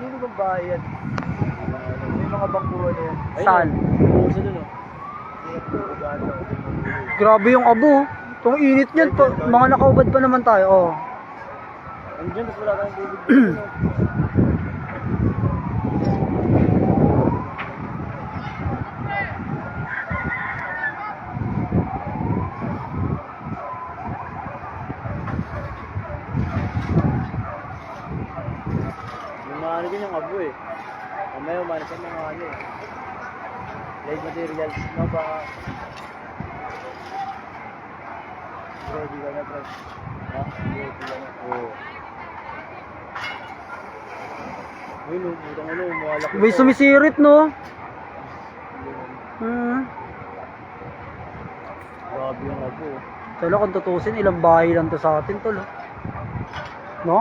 Kanino bang bahay yan? May mga bangkuhan na yan. Saan? Puso dun oh. Grabe yung abo. Itong init niyan. Mga nakaubad pa naman tayo. Oh. Andiyan, tapos wala tayong tubig. Ano din yung abo eh. Mamaya umalis ang mga ano eh. Light materials. No ba? Ready ka na bro. Ha? Ready ka na. Oo. Ayun o, putang ano, umalak ito. May sumisirit no? Grabe yung abo. Tala kung tutusin, ilang bahay lang to sa atin tol. No?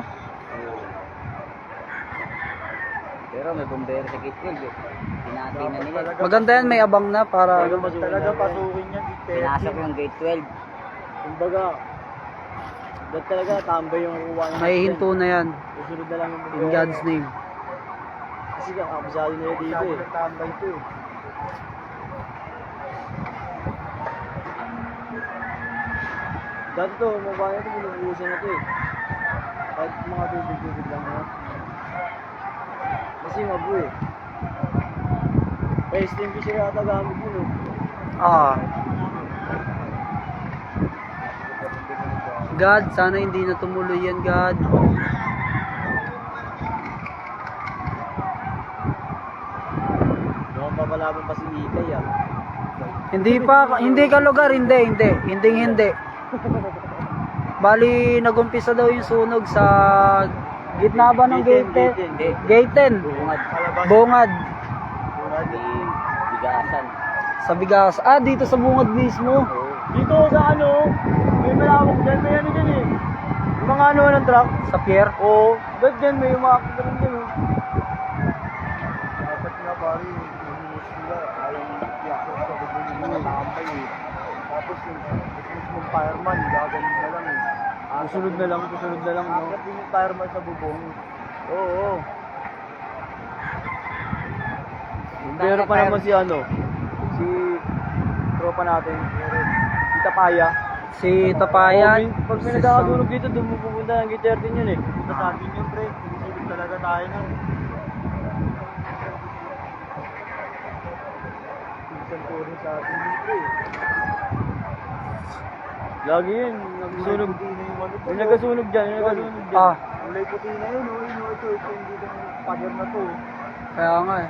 Pero may bombero sa gate 12 eh. Pinatay na nila. Maganda yan, may abang na para... Talaga pasukin yan. Pinasok yung gate 12. Kumbaga, dahil talaga tambay yung kukuha ng May hinto na yan. Susunod na lang yung In God's name. Kasi kakabusado nila dito eh. Tambay ito eh. Dati to, mukha na ito, binubuhusan na ito eh. Kahit mga tubig-tubig lang na. Kasi mabu eh. Kaya STMP siya yata gamit mo no. Ah. God, sana hindi na tumuloy yan, God. Mukhang papalaban pa si Ikay ah. Hindi ka lugar, hindi. Bali, nagumpisa daw yung sunog sa gitna ba ng gate 10? Gate 10. Bungad. Di bigasan. Sa bigas. Ah, dito sa bungad mismo. Dito sa ano, may malawak dyan, may ano dyan eh. Yung mga ano ng truck. Sa pier. Oo, dyan dyan, may umakit na rin dyan oh. Dapat nga pari, yung sila, ayaw yakot sa bubong yung mga nakambay eh. Tapos yung mismong fireman, gagaling na lang eh. Susunod na lang no. Akit din yung fireman sa bubong. Oo. Pero pa naman si ano, si tropa natin, si Tapaya. Si Tapayan. Pag may nagkakatulog dito, doon mo pupunta ng gate 13 yun eh. Nasabi niyo pre, sinisipin talaga tayo nun. Isang turing sa atin dito eh. Lagi yun, nagsunog. Yung nagkasunog dyan, Ah, Kulay puti na yun, ito yung dito ng pader na to. kaya nga eh.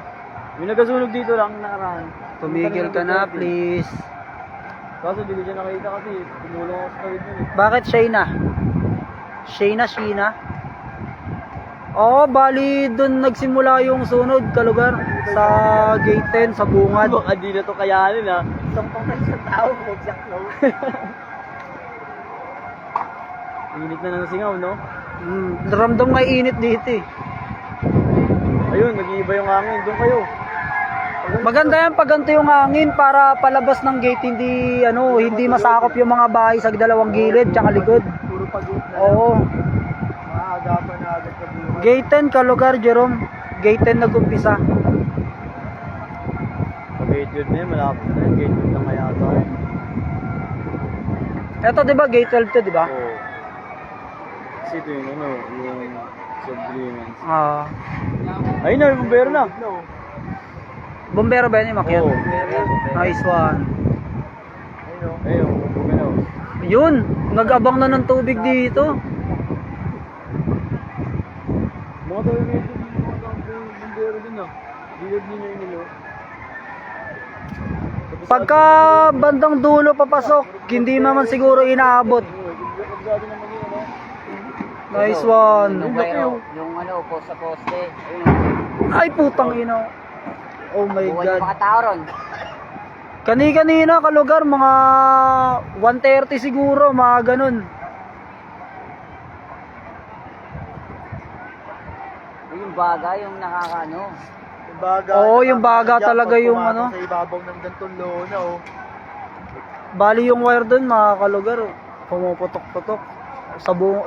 Yung nagkasunog dito lang nakaraan. Tumigil ka na, please. Kaso di ko siya nakita kasi tumulong ako sa tawid yun eh. Bakit Shayna? Shayna? Oo, bali dun nagsimula yung sunod kalugar sa gate 10 sa bungad. Baka di na to kayanin ha. Sampang tayo sa tao, exact no. Init na ng singaw no? Ramdam nga init dito eh. Ayun, nag-iiba yung hangin. Doon kayo. Maganda yan pag ganito yung hangin para palabas ng gate hindi masakop yung mga bahay sa dalawang gilid tsaka likod. Puro pag-ut na. Oo. Maagapan na agad sa buhay. Gate 10 kalugar, Jerome. Gate 10 nag-umpisa. Sa gate 12 na yun, malapit na yun. Gate 12 lang kaya ito. Eto 'di ba gate 12 to, 'di ba? Oo. Kasi ito yung yung subagreements. Ah. Ayun na, yung bumbero na. Bombero ba yan yung makyat? Oo. Nice one. Ayun, bumeno. Yun, nag-abang na ng tubig dito. Mga tayo dito, mga bumbero din ah. Dilad nyo yung nilo. Pagka bandang dulo papasok, hindi naman siguro inaabot. Kabsado naman yun, ano? Nice one. Yung ano, post sa poste. Ayun. Ay putang ina. Oh my Buwan god. yung mga tao ron. Kani-kanina kalugar, mga 1:30 siguro, mga ganun. Yung baga, yung nakakaano. Yung baga. Oo, yung baga talaga yung ano. Sa ibabaw ng gantong lona, oh. Bali yung wire dun, mga kalugar, pumuputok-putok.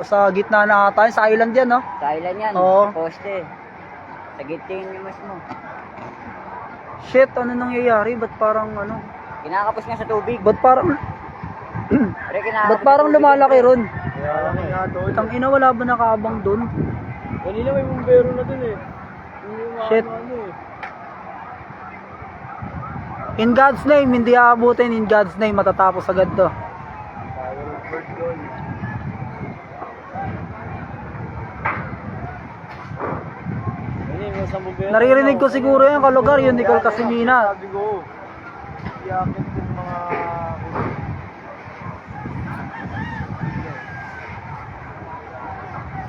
Sa gitna na ata, sa island yan, no? Sa island yan, Oo. poste. Sa giting niyo mismo. Shit, ano nangyayari? Ba't parang ano? Kinakapos nga sa tubig. Ba't parang, Pre, kinakapos ba't sa parang tubig lumalaki yan, ron? Kaya lang nga doon. Tang ina, wala ba nakaabang dun? Kanina may bumbero na dun eh. Shit. Ano eh. In God's name, hindi aabutin. In God's name, matatapos agad to. Firebird doon. Naririnig ko siguro yan, kalugar, yun, Nicole Casimina. Sabi ko, iyakin yung mga...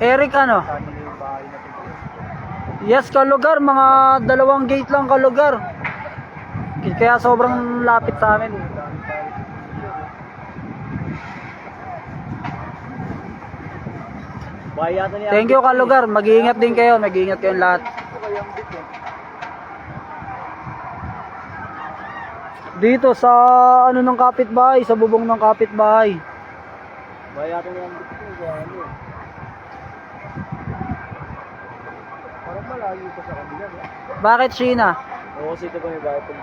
Eric, ano? Sana yung bahay natin. Yes, kalugar, mga 2 gate lang, kalugar. Kaya sobrang lapit sa amin. Bahay yata niya. Thank you, kalugar. Mag-iingat din kayo. Mag-iingat kayong lahat. Dito sa ano ng kapitbahay, sa bubong ng kapitbahay. Bahay yata niya. Ano eh. Parang malayo pa sa kanila. Bakit, Sheena? Oo, kasi ito pa may bahay pag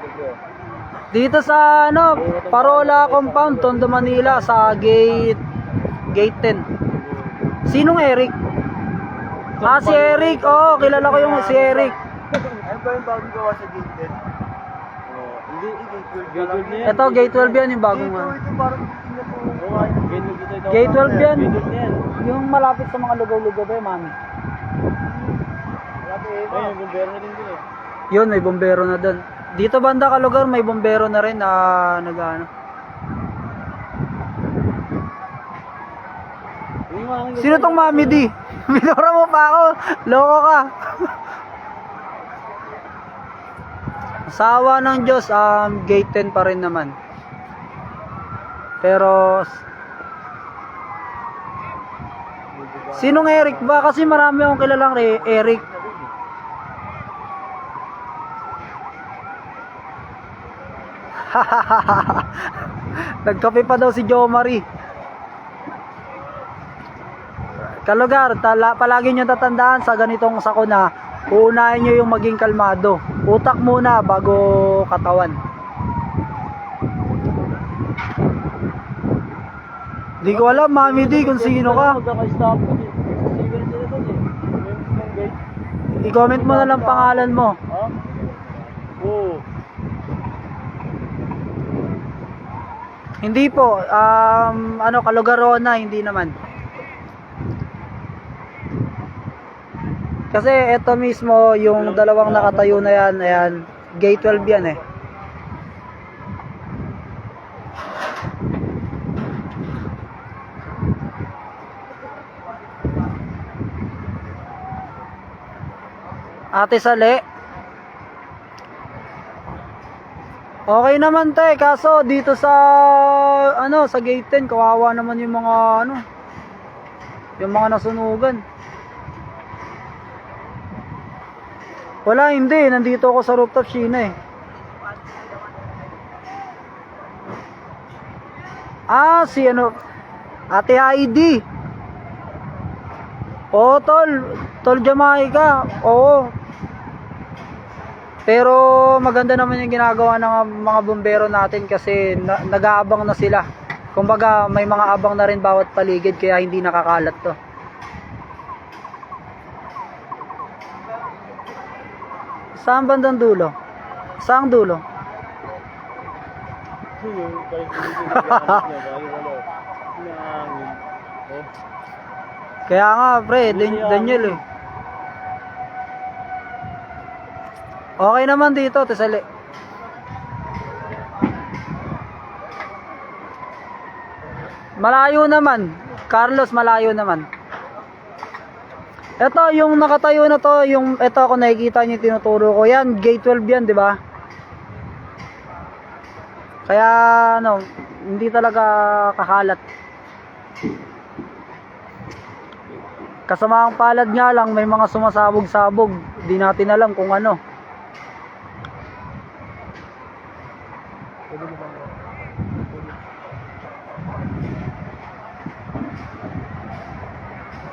Dito sa ano, Parola Compound, Tondo, Manila, sa gate 10. Sinong Eric? Ah, si Eric. Oo, kilala ko yung si Eric. Ano ba yung bagong gawa sa gate 10? Hindi, gate 12 na yan. Ito, gate 12 yan, yung bagong Ito, ano. ito parang tingnan mo. Oo, gate 12 ito. Gate 12 yan. Gate 12 yan. Yung malapit sa mga lugaw-lugaw ba, mami? Ayun, yung bumbero na din dun eh. Yun, may bombero na doon. Dito banda ka lugar, may bombero na rin na nag-ano. Sino tong Mami D? Minura mo pa ako. Loko ka. Sawa ng Diyos, gate 10 pa rin naman. Pero sinong Eric ba? Kasi marami akong kilalang Eric. Nagkape pa daw si Jo Marie. Kalugar, palagi nyo tatandaan sa ganitong sakuna, uunahin nyo yung maging kalmado. Utak muna bago katawan. Di ko alam, Mami D, kung sino ka. Magkaka-stop ko din. Sige sila dun eh. Yung gate. I-comment mo na lang pangalan mo. Ha? Oo. Hindi po, ano, Kalugarona, hindi naman. Kasi ito mismo, yung dalawang nakatayo na yan, ayan, gate 12 yan eh. Ate Sale. Okay naman te, kaso dito sa ano, sa gate 10 kawawa naman yung mga ano, yung mga nasunugan. Wala, hindi, nandito ako sa rooftop, Sheena eh. Ah, si ano, Ate Heidi. Oo, Tol Jamaica. Oo. Pero maganda naman yung ginagawa ng mga bombero natin kasi nag-aabang na sila. Kumbaga may mga abang na rin bawat paligid kaya hindi nakakalat to. Saan bandang dulo? Saang dulo? Kaya nga pre, Daniel eh. Okay naman dito, Tesali. Malayo naman. Carlos, malayo naman. Ito, yung nakatayo na to, yung ito kung nakikita niyo tinuturo ko, yan, gate 12 yan, di ba? Kaya, ano, hindi talaga kakalat. Kasama ang palad nga lang, may mga sumasabog-sabog. Di natin alam kung ano.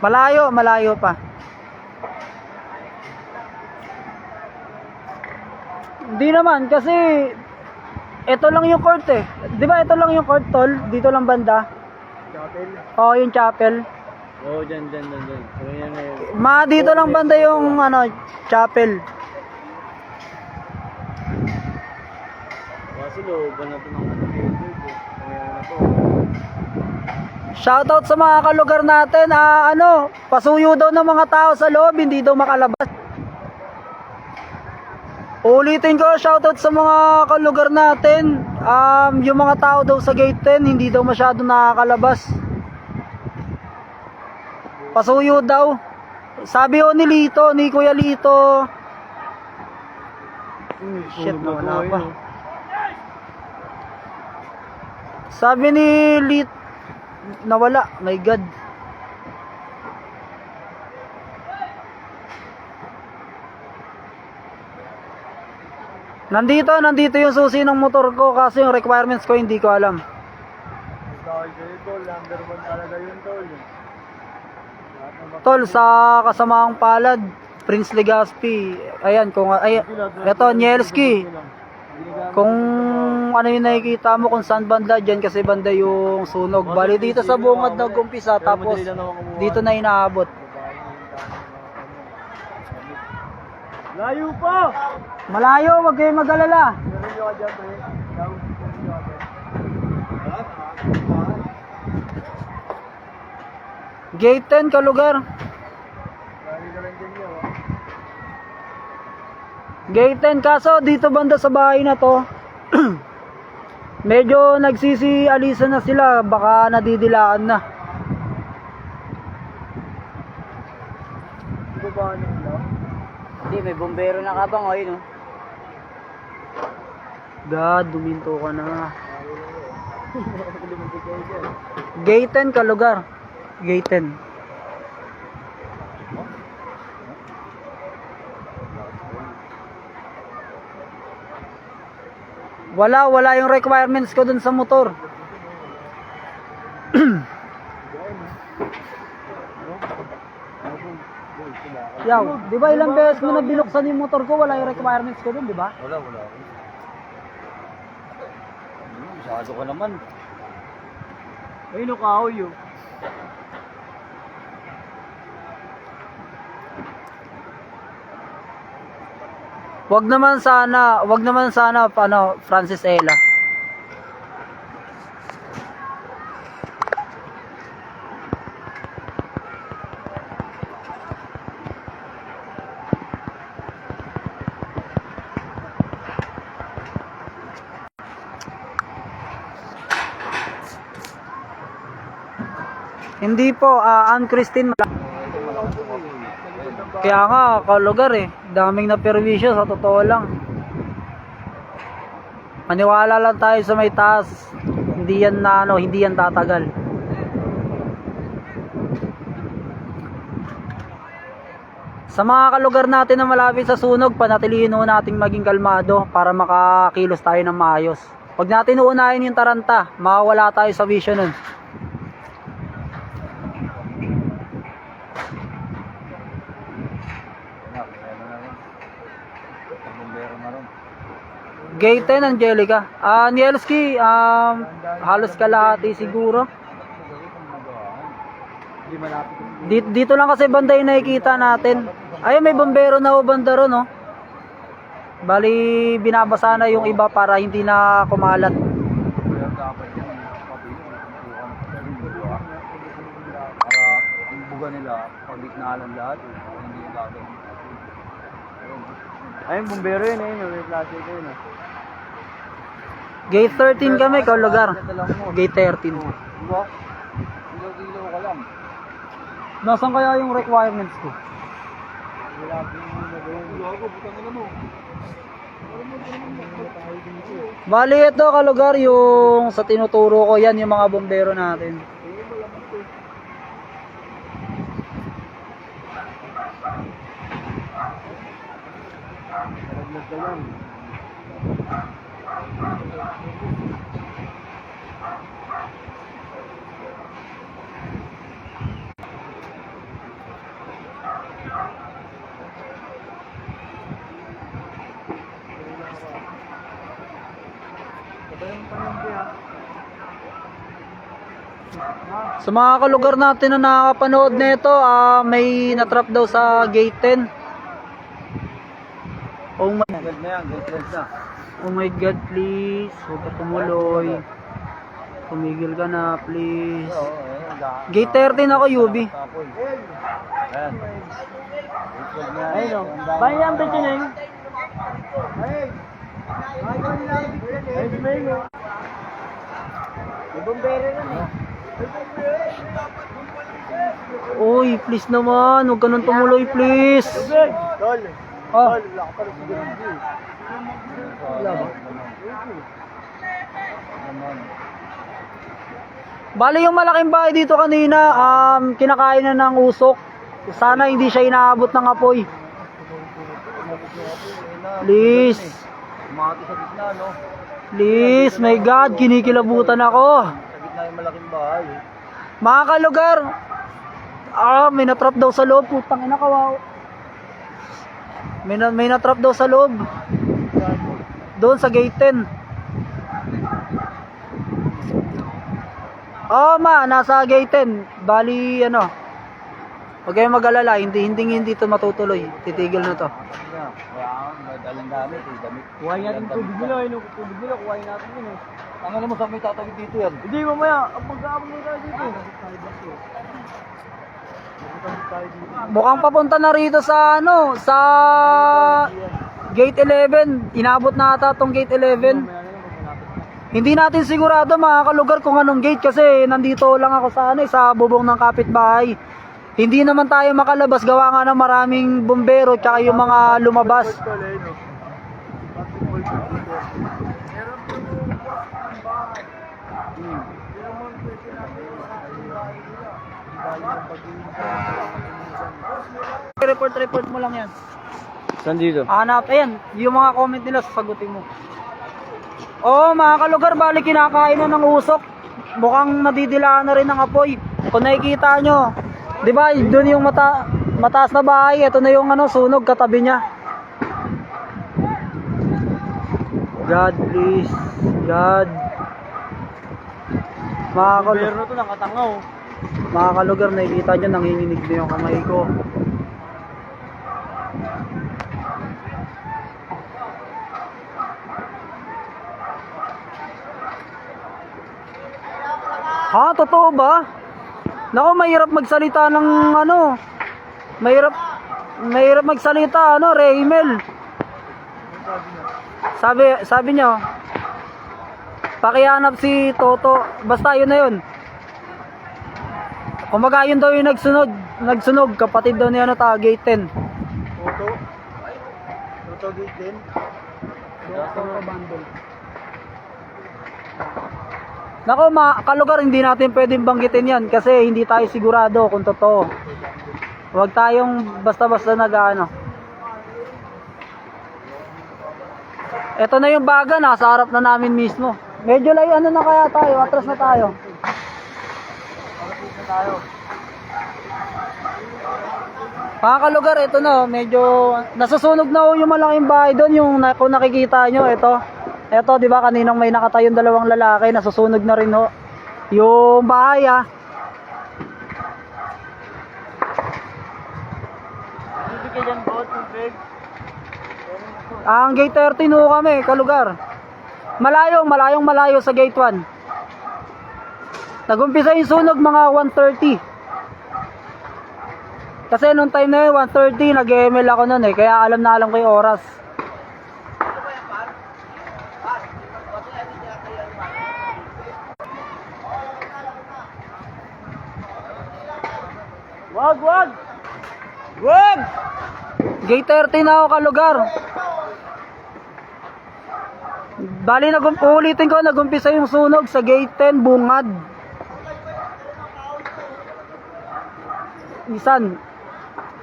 Malayo pa. Hindi naman kasi ito lang yung court eh. 'Di ba ito lang yung court tol? Dito lang banda. Chapel. Oo, yung chapel. Oo, dyan. So, yan eh. Dito lang banda yung ano, chapel. Kasi looban na ito ng kaya na to. Shoutout sa mga kalugar natin. Pasuyo daw ng mga tao sa loob, hindi daw makalabas. Ulitin ko, shoutout sa mga kalugar natin. Yung mga tao daw sa gate 10, hindi daw masyado nakakalabas. Pasuyo daw. Sabi ni Lito, ni Kuya Lito. Shit, nawala pa. Sabi ni Lito, nawala. My God. Nandito yung susi ng motor ko kasi yung requirements ko hindi ko alam. Dahil kayo tol, number 1 talaga yun tol. Tol, sa kasamaang palad, Prince Legaspi. Ayan, eto, Nielski. Kung ano yung nakikita mo kung saan banda, dyan kasi banda yung sunog. Bali dito sa bungad nag-umpisa, tapos dito na inaabot. Layo pa! Malayo, wag kayong mag-alala. Meron nyo ka dyan, pre. Gate 10 kalugar. Lagi ka lang dyan nyo, ha? Gate 10, kaso dito banda sa bahay na to, medyo nagsisi-alisan na sila, baka nadidilaan na. Ito ba ano nila? Hindi, may bombero na kabang, oh, yun, oh. God, duminto ka na. Gate 10 kalugar. Gate 10. Wala yung requirements ko dun sa motor. Yaw, di ba ilang beses mo na binuksan yung motor ko, wala yung requirements ko dun, di ba? Wala. Masyado ka naman. Ay, kahoy yun. Wag naman sana Francis Ella. Hindi po, Ann Christine. Kaya nga, kalugar eh. Daming na perwisyo, sa totoo lang. Maniwala lang tayo sa may taas. Hindi yan tatagal. Sa mga kalugar natin na malapit sa sunog, panatilihin nating maging kalmado para makakilos tayo ng maayos. Pag natin uunahin yung taranta, mawawala tayo sa vision nun. Gate 10, Angelica. Nielski, halos kalahati siguro. Dito lang kasi banda yung nakikita natin. Ayun, may bombero na o banda ron, no? Bali, binabasa na yung iba para hindi na kumalat. Para yung buga nila, pagliknaalan lahat, hindi yung gagawin. Ayun, bumbero yun, may plastic yun. Gate 13 kami, kalugar. Gate 13. Diba? Kilo ka lang. Nasaan kaya yung requirements ko? Bali ito kalugar, yung sa tinuturo ko, yan yung mga bombero natin. Sa mga kalugar natin na nakakapanood nito, may natrap daw sa gate 10. Oh my, Good na yan, good friends na. oh my God, please. Huwag ka tumuloy. Tumigil ka na, please. Gate 13 ako, UB. Ayan. Ayun o. Bayan yan, Betineng. Ay. Ay, ko nila ang bigyan eh. Ay, Betineng. May bumbero rin eh. Uy, please naman. Huwag ka nang tumuloy, please. Tol. Ah. Tol, wala ka pala sa ganun. Wala ba? Bali yung malaking bahay dito kanina, kinakain na ng usok. Sana hindi siya inaabot ng apoy. Please. Umati sa gitna, no? Please, my God, kinikilabutan ako. Sa gitna yung malaking bahay. Mga kalugar, may natrap daw sa loob. Putang ina, kawaw. May natrap daw sa loob. Doon sa gate 10. Nasa gate 10. Bali, ano. Huwag kayong mag-alala, hindi ito matutuloy. Titigil na to. Kaya, may dalang gamit, eh, damit. Kuhain natin tubig nila. Tubig nila, kuhain natin yun eh. Ang alam mo, saan may tatawid dito yan? Hindi, mamaya. Magkaabang mo tayo dito. Mukhang papunta na rito sa sa gate 11. Inabot na ata tong gate 11. Hindi natin sigurado mga kalugar kung anong gate kasi nandito lang ako sa bubong ng kapitbahay. Hindi naman tayo makalabas gawa nga ng maraming bumbero tsaka yung mga lumabas. Report mo lang yan. Saan dito? Hanap, ayan, yung mga comment nila sasagutin mo. Oo, mga kalugar, bali kinakain na ng usok. Mukhang nadidilaan na rin ng apoy. Kung nakikita nyo, di ba, doon yung mataas na bahay, ito na yung sunog katabi niya. God, please. God. Mga kalugar, Meron to, nakatangaw. mga kalugar, nakikita nyo, nanginginig na yung kamay ko. Ha, totoo ba? Naku, mahirap magsalita ng mahirap magsalita, Raymel. Sabi niyo, pakihanap si Toto, basta yun na yun. Kumbaga yun daw yung nagsunog, kapatid daw ni gate 10. Toto gate din. Nako, kalugar, hindi natin pwedeng banggitin yan kasi hindi tayo sigurado kung totoo. Huwag tayong basta-basta nag-ano. Ito na yung baga, nasa harap na namin mismo. Medyo na kaya tayo, atras na tayo. Mga kalugar, ito na, medyo nasusunog na yung malaking bahay doon, yung kung nakikita nyo, ito. Eto, di ba kaninang may nakatayong dalawang lalaki, nasusunog na rin yung bahay Dito ka dyan, bot, Greg. Ang gate 13 kami, kalugar. Malayong sa gate 1. Nagumpisa yung sunog mga 1:30. Kasi nung time na yun, 1:30, nag-ML ako nun kaya alam ko yung oras. Wag! Gate 13 na ako, kalugar. Bali, ulitin ko, nagumpisa yung sunog sa gate 10, bungad. Isan,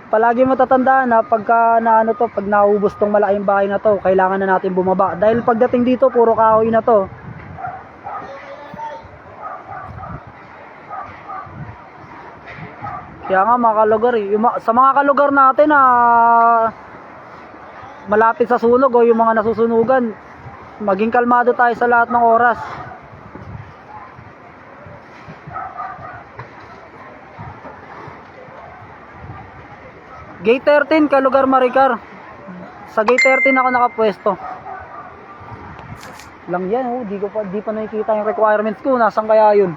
palagi mo tatandaan na pagka pag naubos tong malaking bahay na to, kailangan na natin bumaba. Dahil pagdating dito, puro kahoy na to. Kaya nga mga kalugar sa mga kalugar natin na malapit sa sunog o yung mga nasusunugan, Maging kalmado tayo sa lahat ng oras. Gate 13, Kalugar Maricar. Sa gate 13 ako nakapwesto. Lang yan, oh. Di pa nakikita yung requirements ko. Nasaan kaya yun?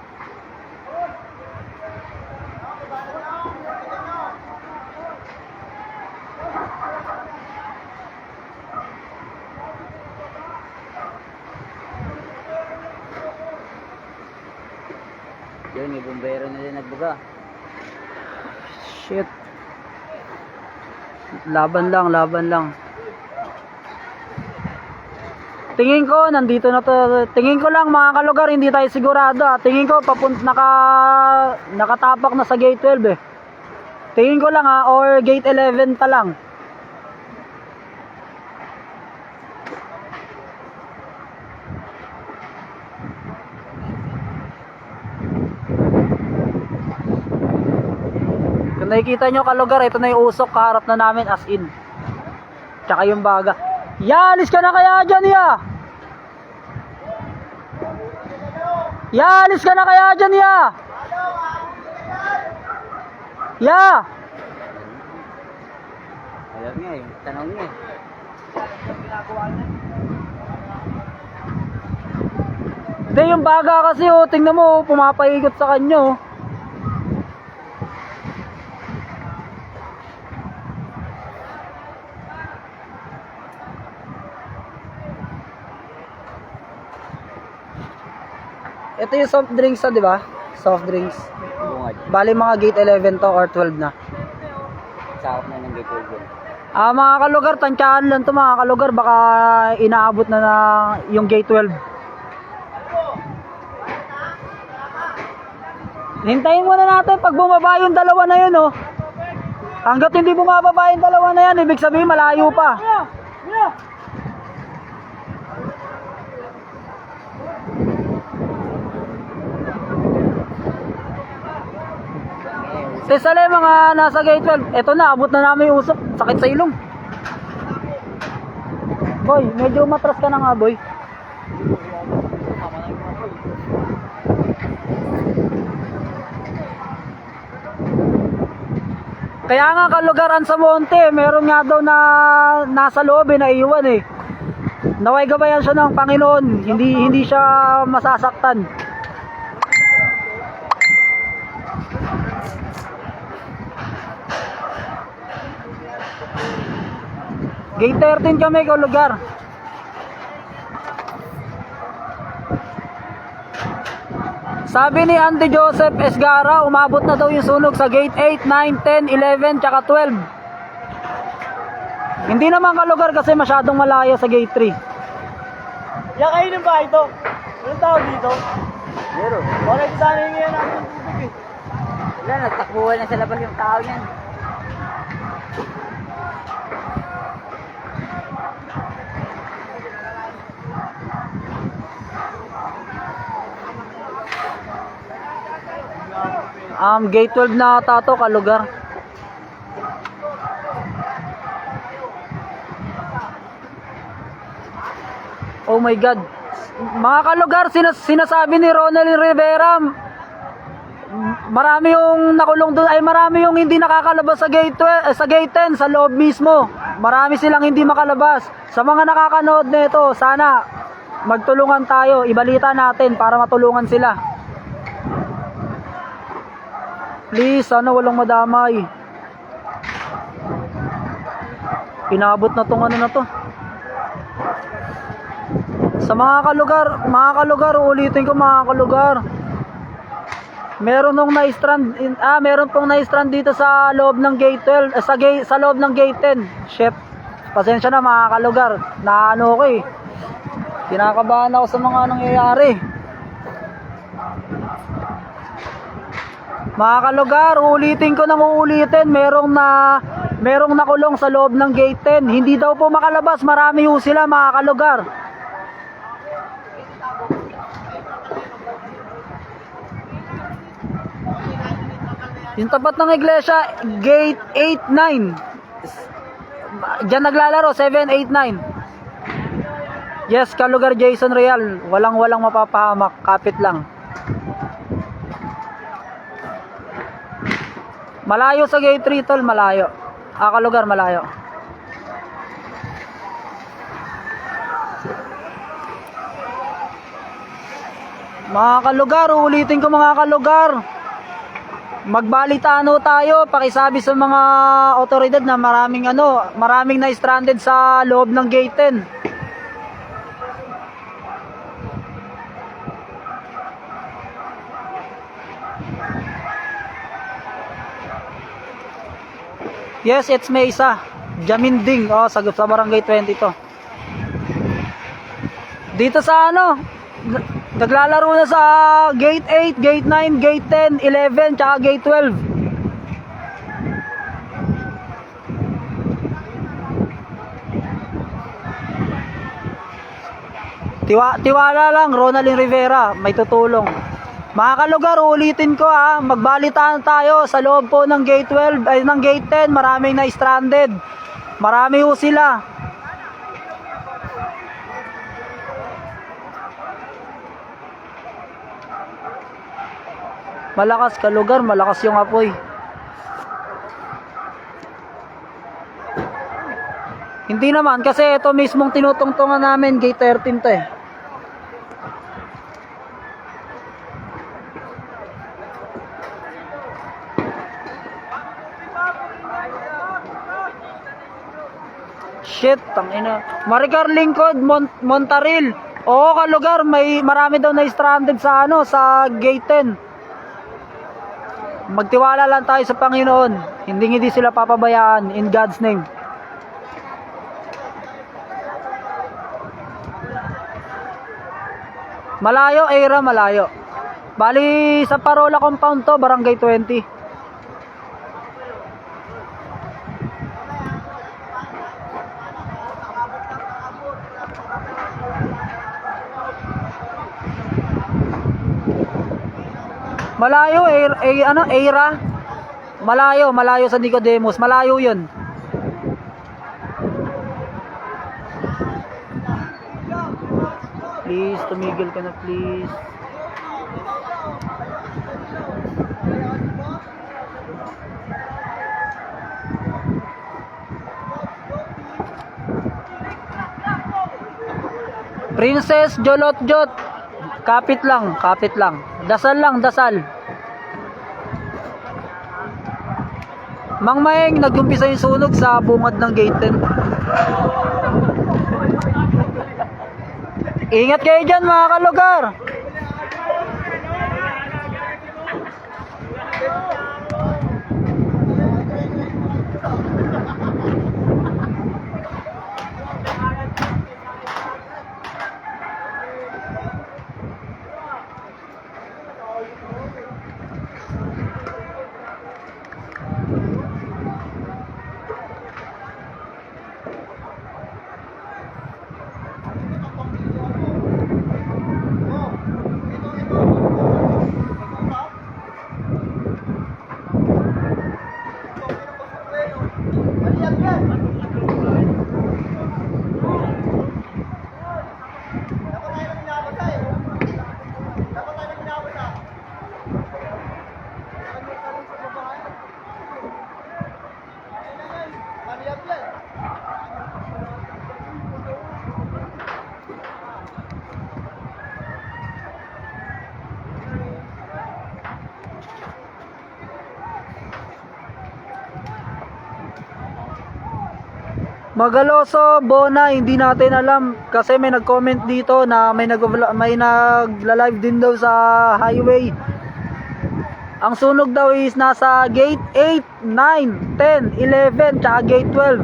Yun, may bumbero na din nagbuga. Shit. Laban lang. Tingin ko nandito na to. Tingin ko lang mga kalugar, hindi tayo sigurado. Tingin ko nakatapak na sa gate 12 eh. Tingin ko lang or gate 11 pa lang. Kung nakikita nyo kalugar, ito na yung usok kaharap na namin as in. Tsaka yung baga. Ya, alis ka na kaya dyan, ya! Ya, alis ka na kaya dyan, ya! Ya! Alam niya eh, tanong niya eh. Hindi, yung baga kasi oh, tingnan mo, pumapaikot sa kanyo. Ito yung soft drinks di ba? Soft drinks. Bungad. Bali mga gate 11 to or 12 na. Sakop na ng gate 12 yun. Mga kalugar, tansyahan lang to mga kalugar. Baka inaabot na yung gate 12. Hintayin muna natin pag bumaba yung dalawa na yun, oh. Hanggat hindi bumababa yung dalawa na yan, ibig sabihin malayo pa. Sesale mga nasa gate 12. Eto na, abot na namin yung usok. Sakit sa ilong. Boy, medyo matras ka na nga, boy. Kaya nga kalugaran sa Monte, meron nga daw na nasa loob naiiwan eh. Naway gabayan siya ng Panginoon, hindi siya masasaktan. Gate 13 kami kalugar. Sabi ni Andy Joseph Esgara, umabot na daw yung sunog sa gate 8, 9, 10, 11, tsaka 12. Hindi naman kalugar kasi masyadong malayo sa gate 3. Yan kayo ng bahay to. Anong tawag dito? Meron. Bakit sana yung yan natin ng tubig eh? Wala, nagtakbuhan na sa labas yung tao niyan. Gate 12 na ata to kalugar. Oh my God. Mga kalugar, sinasabi ni Ronald Rivera, marami yung nakulong doon, ay marami yung hindi nakakalabas sa gate 12, sa gate 10, sa loob mismo. Marami silang hindi makalabas. Sa mga nakakanood nito, sana magtulungan tayo, ibalita natin para matulungan sila. Please, sana walang madamay. Inabot na tong ano na to. Sa mga kalugar, ulitin ko mga kalugar. Meron pong na-strand dito sa loob ng gate 12, sa loob ng gate 10. Shit. Pasensya na mga kalugar. Naano ko eh. Kinakabahan ako sa mga nangyayari. Mga kalugar, ulitin ko nang uulitin, merong nakulong sa loob ng gate 10. Hindi daw po makalabas, marami ho sila mga kalugar. Yung tapat ng iglesia, gate 8, 9. Diyan naglalaro, 7, 8, 9. Yes, kalugar Jason Real. Walang mapapahamak. Kapit lang. Malayo sa gate 3 tol, malayo. Kalugar, malayo. Mga kalugar, ulitin ko mga kalugar. Magbalitano tayo, pakisabi sa mga otoridad na maraming na stranded sa loob ng gate 10. Yes, it's Mesa. Jaminding, sa barangay 20 to. Dito sa naglalaro na sa gate 8, gate 9, gate 10, 11, tsaka gate 12. Tiwala lang, Ronaldin Rivera, may tutulong. Mga kalugar, ulitin ko magbalitaan tayo sa loob po ng gate 12, ay ng gate 10, maraming na stranded. Marami ho sila. Malakas kalugar, malakas yung apoy. Hindi naman kasi ito mismong tinutungtungan namin, gate 13 to eh. Shit, tangina. Maricar Lingkod, Montaril. Oo, kalugar, marami daw na stranded sa sa gate 10. Magtiwala lang tayo sa Panginoon. Hindi sila papabayaan in God's name. Malayo, Era, malayo. Bali sa Parola compound to, barangay 20. Malayo, Era. Malayo sa Nicodemus. Malayo 'yun. Please, tumigil ka na, please. Princess Jolot-Jot. Kapit lang. Dasal lang, dasal. Mang Maeng, nag-umpisa yung sunog sa bungad ng gate 10. Ingat kayo dyan mga kalugar. Magaloso, Bona, hindi natin alam kasi may nag-comment dito na may nagla-live din daw sa highway. Ang sunog daw is nasa gate 8, 9, 10, 11, tsaka gate 12.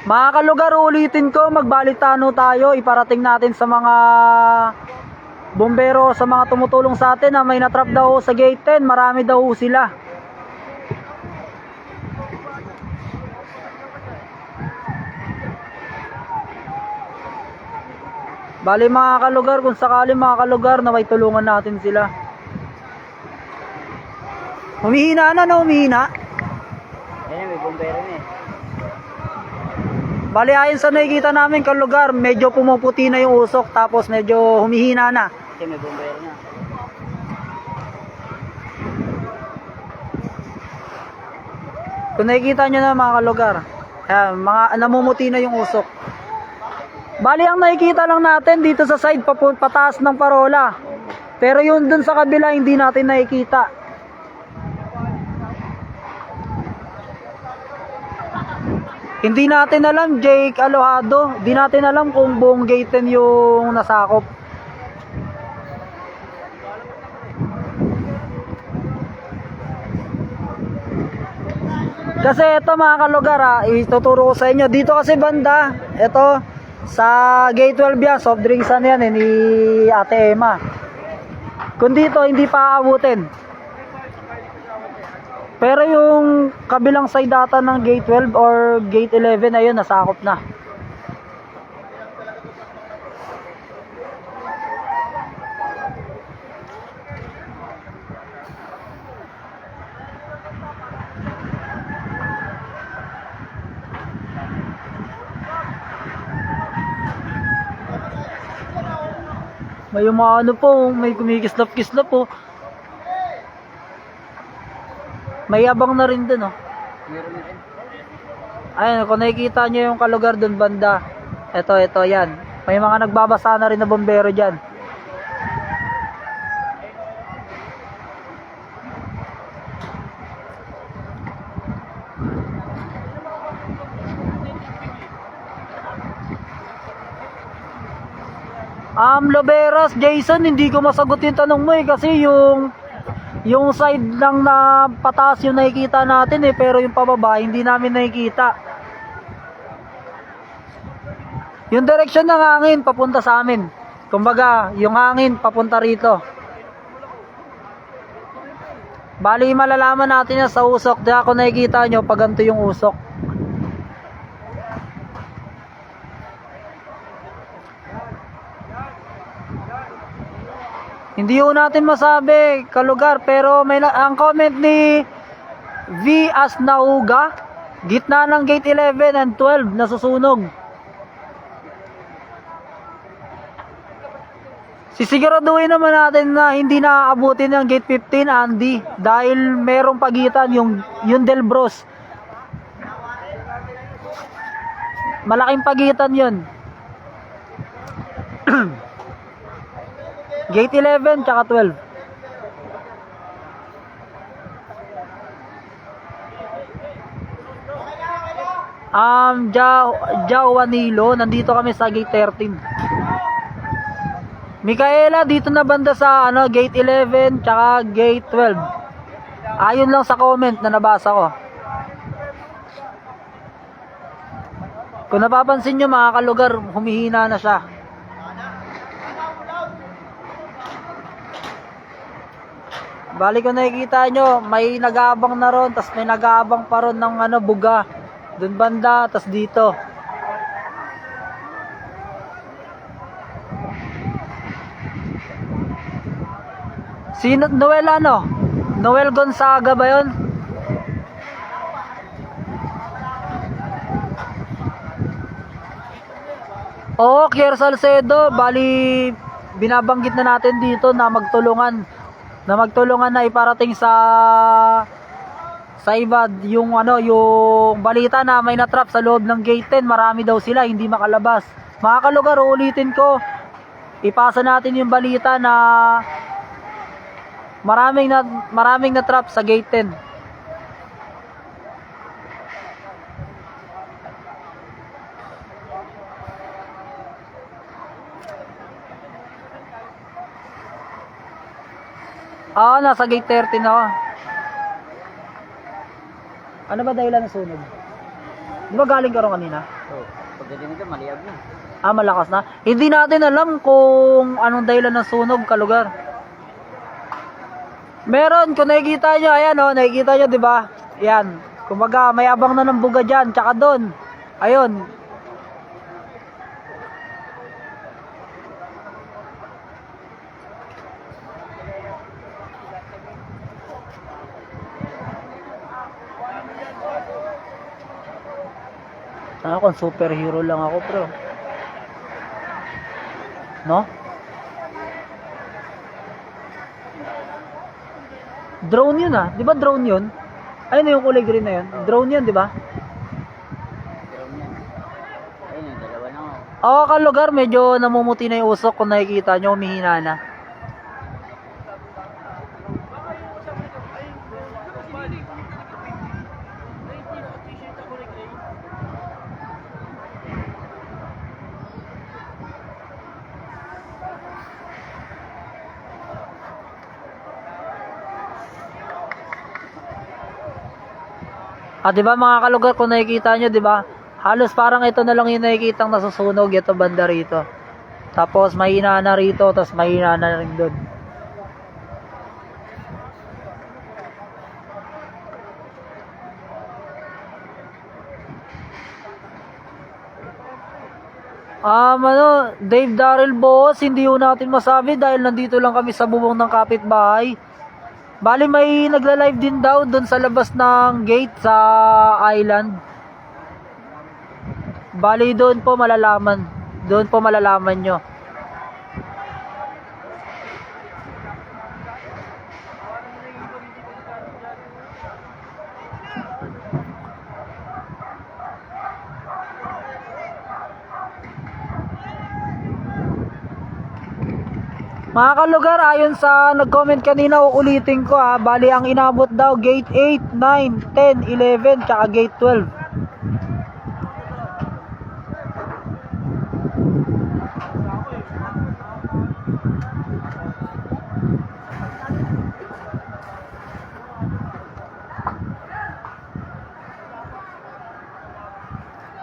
Mga kalugar, ulitin ko, magbalitano tayo, iparating natin sa mga bombero, sa mga tumutulong sa atin na may natrap daw sa gate 10, marami daw sila. Bali mga kalugar, kung sakali mga kalugar na may tulungan natin sila. Humihina na, humihina. Ayan, may bombero na eh. Bali ayon sa nakikita namin kalugar, medyo pumuputi na yung usok tapos medyo humihina na. Kasi may bumbero na. Kung nakikita nyo na mga kalugar, ayan, mga namumuti na yung usok. Bali ang nakikita lang natin dito sa side pataas ng parola. Pero yun dun sa kabila hindi natin nakikita. Hindi natin alam, Jake Alojado, hindi natin alam kung buong gate 10 yung nasakop. Kasi ito mga kalugar ituturo ko sa inyo. Dito kasi banda, ito sa gate 12 yan, soft drinks yan ni Ate Emma. Kung dito hindi pa aabutin. Pero yung kabilang side data ng gate 12 or gate 11 ayun nasakop na. May umano po, may kumikislap-kislap po. May abang na rin dun, oh. Meron na rin. Ayun, kung nakikita nyo yung kalugar dun banda. Ito, yan. May mga nagbabasa na rin na bombero dyan. Loberas, Jason, hindi ko masagot yung tanong mo kasi yung side lang na pataas yung nakikita natin pero yung pababa hindi namin nakikita. Yung direksyon ng hangin papunta sa amin. Kumbaga, yung hangin papunta rito. Bali malalaman natin yan sa usok. Diyan kung nakikita nyo pag ganito yung usok. Hindi ko natin masabi kalugar pero ang comment ni V Asnauga, gitna ng gate 11 and 12 nasusunog. Sisiguraduhin naman natin na hindi naaabutin ng gate 15 Andy dahil merong pagitan yung Delbros. Malaking pagitan yun. Gate 11 tsaka 12. Jawanilo, nandito kami sa gate 13. Micaela, dito na banda sa gate 11 tsaka gate 12. Ayon lang sa comment na nabasa ko. Kung napapansin nyo mga kalugar, humihina na siya. Bali kung nakikita nyo, may nag-aabang na ron, tas may nag-aabang pa ron ng buga. Dun banda, tas dito. Si Noel Noel Gonzaga ba yun? Oo, Kier Salcedo, bali binabanggit na natin dito na magtulungan na iparating sa iba yung yung balita na may natrap sa loob ng gate 10, marami daw sila hindi makalabas. Mga kalugar, ulitin ko, ipasa natin yung balita na maraming natrap sa gate 10. Nasa gate 13 ako. Ano ba dahilan ng sunog? Di ba galing ka ron kanina? Oo. Pagdating nito, maliyab na. Malakas na. Hindi natin alam kung anong dahilan ng sunog, kalugar. Meron, kung nakikita nyo, ayan nakikita nyo, di ba? Yan. Kumbaga, may abang na ng buga dyan, tsaka doon. Ayun. Kung superhero lang ako, bro. No? Drone yun ah. Di ba drone yun? Ayun na yung kulay green na yun. Drone yun, di ba? Drone yan. Ayun yung dalawa na ako. Oo, kalugar, medyo namumuti na yung usok. Kung nakikita nyo, humihina na. Di ba mga kalugar, kung nakikita nyo, di ba? Halos parang ito na lang yung nakikitang nasusunog, ito banda rito. Tapos mahina na rito, tapos mahina na rin doon. Dave Darrell boss, hindi ho natin masabi dahil nandito lang kami sa bubong ng kapitbahay. Bali may nagla-live din daw doon sa labas ng gate sa island. Bali doon po malalaman. Doon po malalaman nyo. Mga kalugar, ayon sa nag-comment kanina, uulitin ko ha. Bali ang inabot daw gate 8, 9, 10, 11, tsaka gate 12.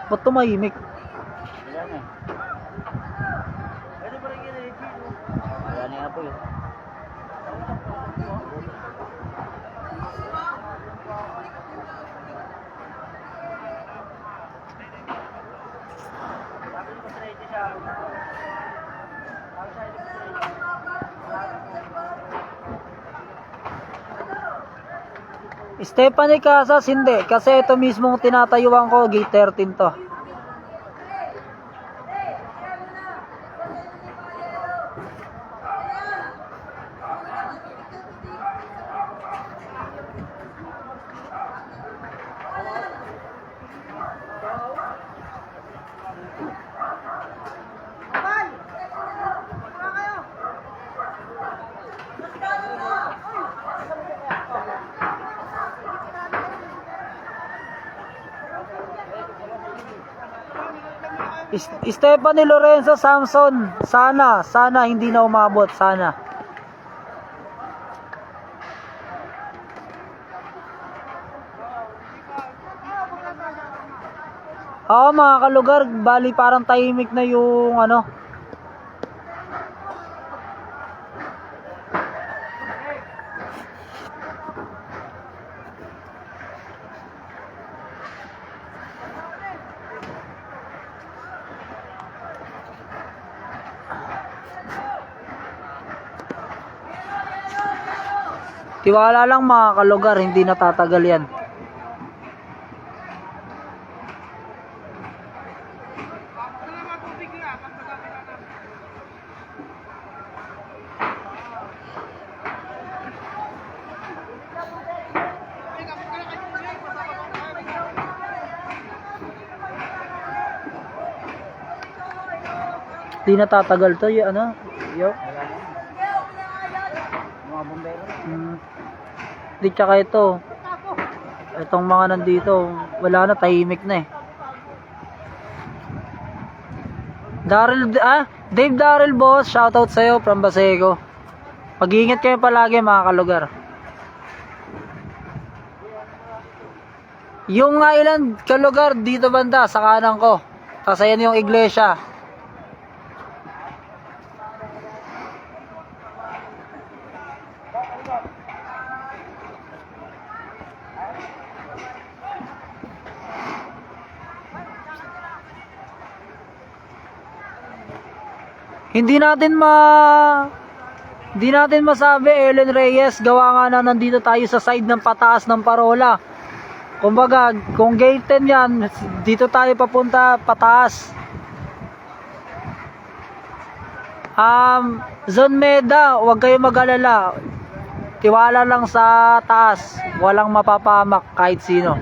Ba't tumahimik? Wala na. Wala na nga po yun. Stephanie Casas, hindi. Kasi ito mismong tinatayuan ko, gate 13 to. Stephanie Lorenzo Samson, sana hindi na umabot, sana. Oo mga kalugar, bali parang tahimik na yung ano. Tiwala lang mga kalugar, hindi natatagal yan. Hindi natatagal to, yung ano? Yo. Mga bombero. Di tsaka ito. Itong mga nandito, wala na, tahimik na eh. Dave Darrell boss, shoutout sa'yo from Baseco. Mag-iingat kayo palagi mga kalugar. Yung island kalugar dito banda sa kanan ko. Tapos ayan yung iglesia. Hindi natin masabi, Ellen Reyes, gawa nga na nandito tayo sa side ng pataas ng parola. Kumbaga, kung gate 10 yan, dito tayo papunta pataas. Zone Meda, huwag kayong mag-alala. Tiwala lang sa taas. Walang mapapahamak kahit sino.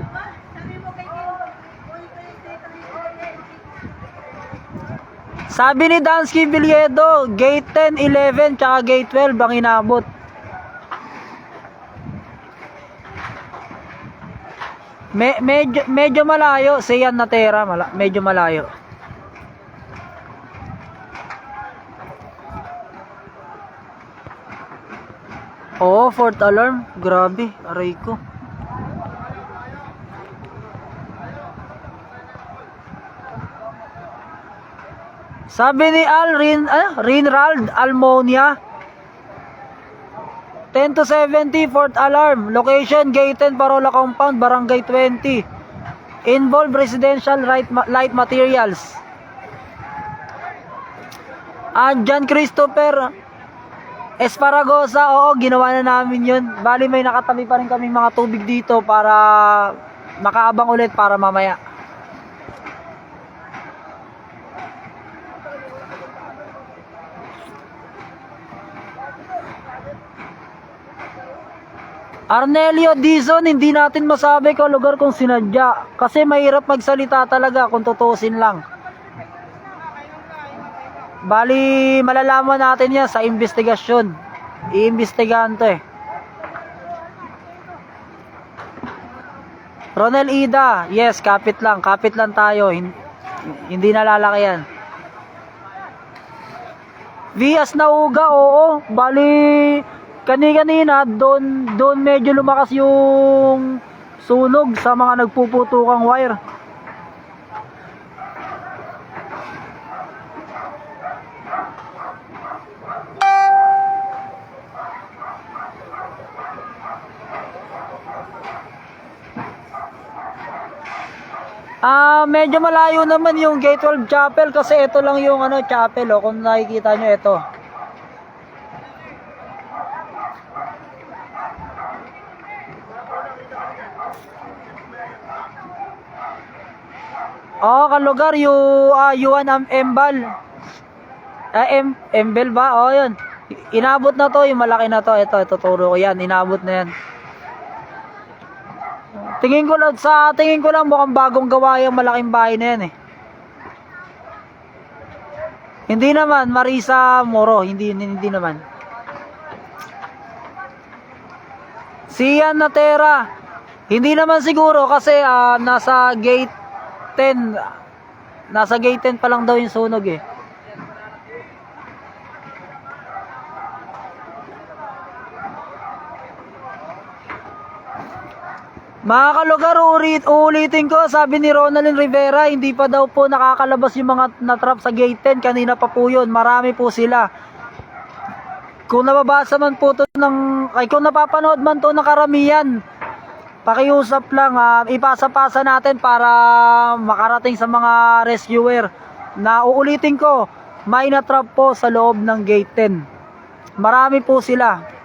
Sabi ni Dansky Viliedo, gate 10, 11, tsaka gate 12 ang inabot. Medyo malayo, Sian Natera, medyo malayo. Oo, fourth alarm. Grabe, aray ko. Sabi ni Rinrald Almonia, 10 to 70, fourth alarm. Location, gate 10, Parola Compound, Barangay 20. Involved residential light materials. John Christopher Esparagosa, oo, ginawa na namin yun. Bali, may nakatabi pa rin kaming mga tubig dito para makaabang ulit para mamaya. Arnelio Dizon, hindi natin masabi kung lugar kung sinadya. Kasi mahirap magsalita talaga kung tutusin lang. Bali, malalaman natin yan sa investigasyon. Iimbestigahan to eh. Ronel Ida, yes, kapit lang tayo. Hindi nalalaki yan. Vias Nauga, oo. Bali, kanina doon medyo lumakas yung sunog sa mga nagpuputukang wire. Medyo malayo naman yung Gate 12 Chapel kasi ito lang yung chapel, oh, kung nakikita nyo ito. Kalugar yung Yuan Embal. Embel ba? Yun. Inabot na to, yung malaki na to. Ito tuturo ko yan. Inabot na yan. Tingin ko lang mukhang bagong gawa yung malaking bahay na yan eh. Hindi naman, Marisa Moro, hindi naman. Sian Natera, hindi naman siguro kasi nasa gate 10 pa lang daw yung sunog eh. Mga kalugar, uulitin ko, sabi ni Ronaldin Rivera, hindi pa daw po nakakalabas yung mga natrap sa gate 10. Kanina pa po yun, marami po sila. Kung nababasa man po to kung napapanood man to ng karamihan, pakiusap lang, ipasa-pasa natin para makarating sa mga rescuer. Na uulitin ko, may natrap po sa loob ng gate 10. Marami po sila.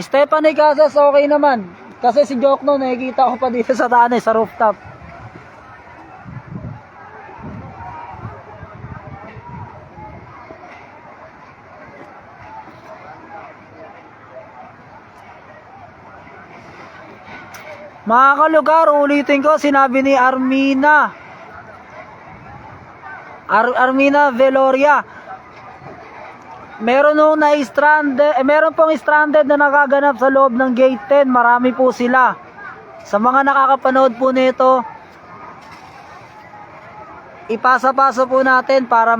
Stephanie Casas, okay naman. Kasi si Jokno, nakikita ko pa dito sa taanay, sa rooftop. Mga kalugar, ulitin ko, sinabi ni Armina Veloria, meron pong stranded na nakaganap sa loob ng gate 10. Marami po sila. Sa mga nakakapanood po nito, ipasa-pasa po natin para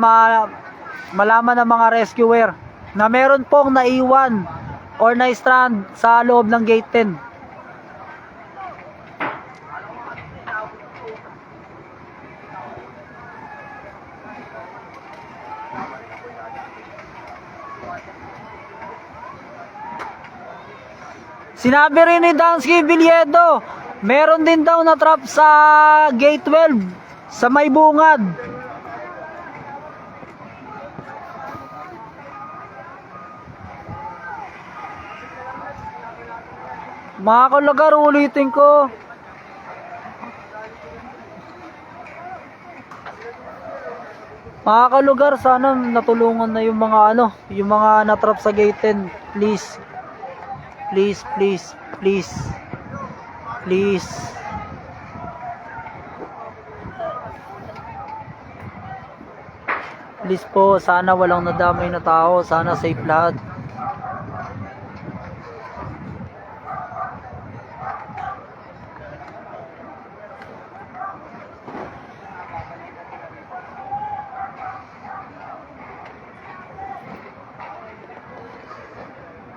malaman ng mga rescuer na meron pong naiwan or na-strand sa loob ng gate 10. Sinabi rin ni Dansky Viliedo, Meron din daw na trap sa gate 12 sa may bungad. Mga kalugar, ulitin ko. Mga kalugar, sana natulungan na yung mga yung mga natrap sa gate 10. Please. Please, please, please. Please. Please po, sana walang nadamay na tao, sana safe lahat.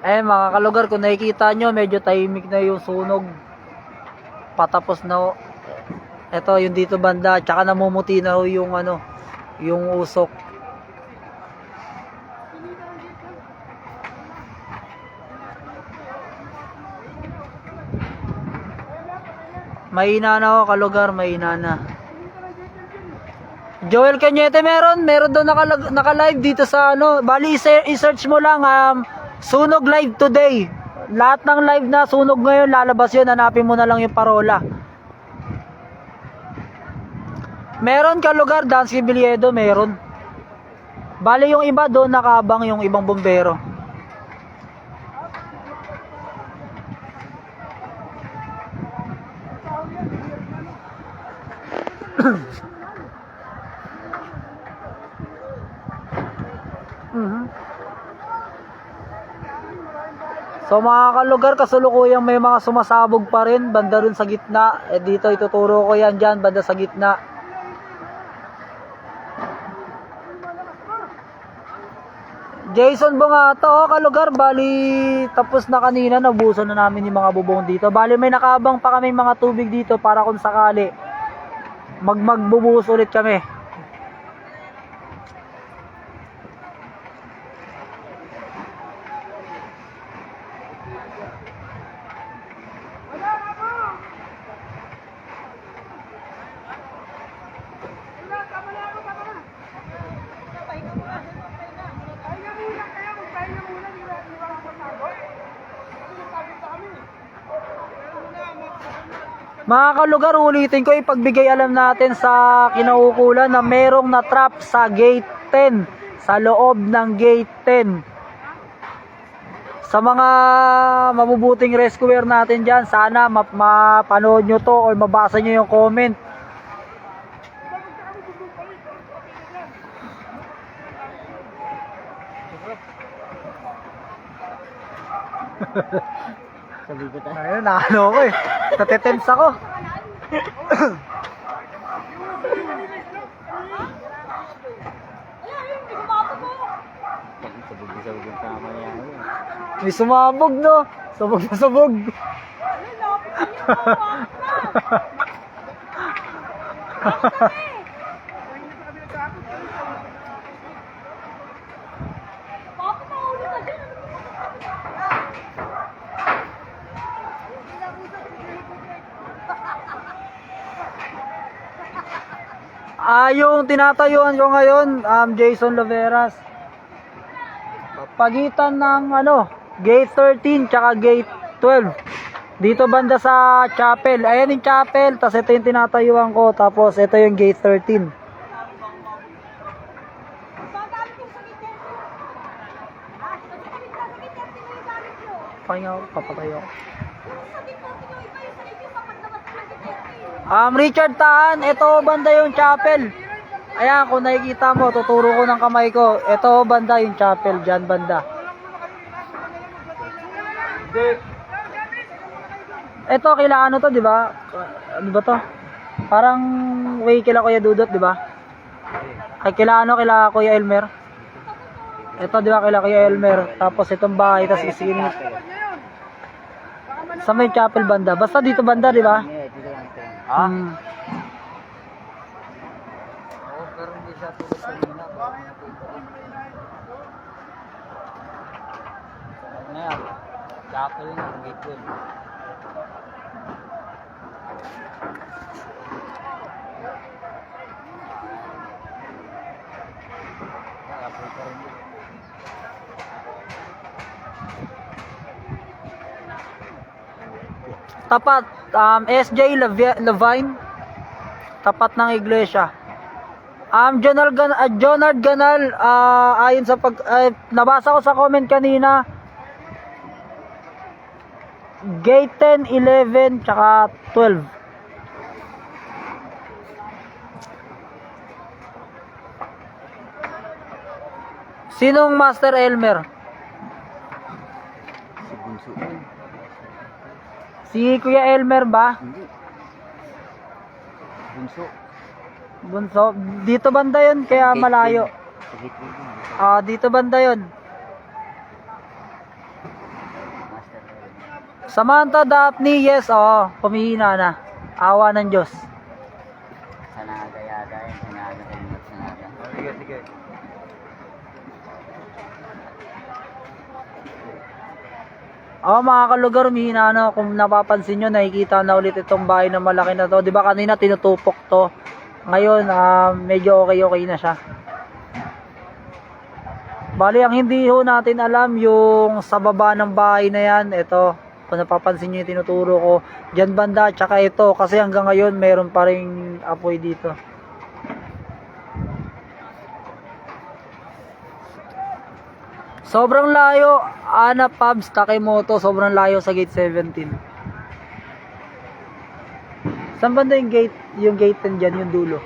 Mga kalugar, kung nakikita nyo, medyo tahimik na yung sunog. Patapos na ho. Ito, yung dito banda, tsaka namumuti na ho yung yung usok. Mahina na ho, kalugar, mahina na. Joel Cañete meron daw naka-live dito sa bali i-search mo lang Sunog live today. Lahat ng live na sunog ngayon lalabas yun, hanapin mo na lang yung parola. Meron kalugar, Dansky Bilyedo, meron. Bali yung iba doon nakabang yung ibang bombero. So mga kalugar, kasulukuyang may mga sumasabog pa rin banda rin sa gitna. Dito ituturo ko yan dyan, banda sa gitna. Jason Bungato, kalugar, bali tapos na kanina, nabusan na namin yung mga bubong dito. Bali may nakabang pa kami mga tubig dito para kung sakali magbubuhos ulit kami. Mga kalugar, ulitin ko, ipagbigay alam natin sa kinaukulan na merong na-trap sa gate 10, sa loob ng gate 10. Sa mga mabubuting rescuer natin dyan, sana mapanood nyo to or mabasa nyo yung comment. Sabi ko tayo. Ayun, naano ko eh. Natetense ako. Sabog yung tama niya. May sumabog, no? Sabog na sabog. Yung tinatayuan ko ngayon, Jason Loveras. Pagitan ng gate 13 tsaka gate 12. Dito banda sa chapel. Ayan yung chapel, tapos ito yung tinatayuan ko, tapos ito yung gate 13. Papatayo. Richard Tahan, ito banda yung chapel. Ayan, kung nakikita mo, tuturo ko ng kamay ko. Ito banda yung chapel, dyan banda. Ito kila to, di ba? Ano ba to? Parang way kila Kuya Dudot, di ba? Ay kila Kuya Elmer. Ito, di ba, kila Kuya Elmer. Tapos itong bahay, tapos isinit. Sa may chapel banda. Basta dito banda, di ba? Pero hindi siya tulad sa mina. Ano yan? Chapel na, gate 12. tapat, SJ Levine, tapat ng iglesia. Jonard Ganal, ayon sa nabasa ko sa comment kanina, gate 10, 11, tsaka 12. Sinong Master Elmer? Si Bunso. Si Kuya Elmer ba? Hindi. Bunso. Bunso, dito banda yun, kaya malayo. Sa gate 10. Dito banda yun. Master. Samantha Daphne, yes, pumihina na. Awa ng Diyos. Sanaga yata yan. Sanaga kalimot. Sanaga. Sige, sige. Mga kalugar, umihina na. Kung napapansin nyo, nakikita na ulit itong bahay na malaki na to. Di ba kanina tinutupok to? Ngayon, medyo okay na siya. Bali, ang hindi ho natin alam, yung sa baba ng bahay na yan, ito, kung napapansin nyo yung tinuturo ko, dyan banda, tsaka ito, kasi hanggang ngayon, meron pa ring apoy dito. Sobrang layo, Ana Pubs, Takemoto, sobrang layo sa gate 17. Saan banda yung gate? Yung gate 10 dyan, yung dulo.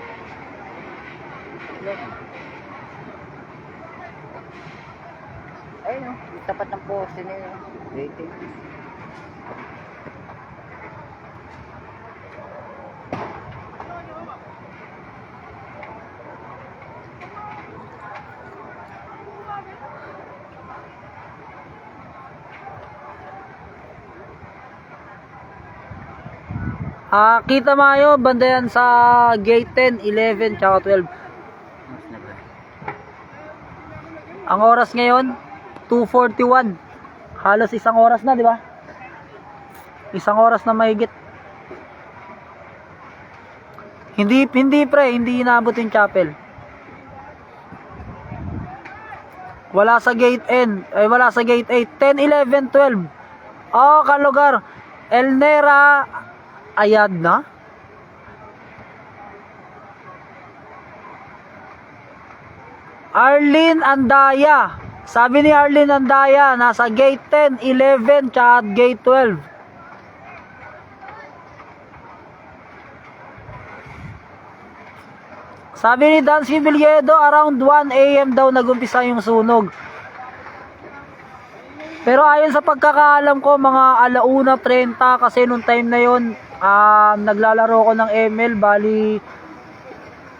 Ayun, tapat ng poste na yun. Gate 10. Kita mayo, banda yan sa gate 10, 11, tsaka 12. Mas na ba? Ang oras ngayon, 2:41. Halos isang oras na, di ba? Isang oras na mahigit. Hindi inabot yung chapel. Wala sa gate N, wala sa gate 8, 10, 11, 12. Kalugar, Elnera Ayad na? Arlene Andaya. Sabi ni Arlene Andaya, nasa gate 10, 11, tsaka gate 12. Sabi ni Dansky Villedo, around 1 AM daw nagumpisa yung sunog. Pero ayon sa pagkakaalam ko, mga 1:30 kasi nung time na yon, naglalaro ko ng ML. Bali,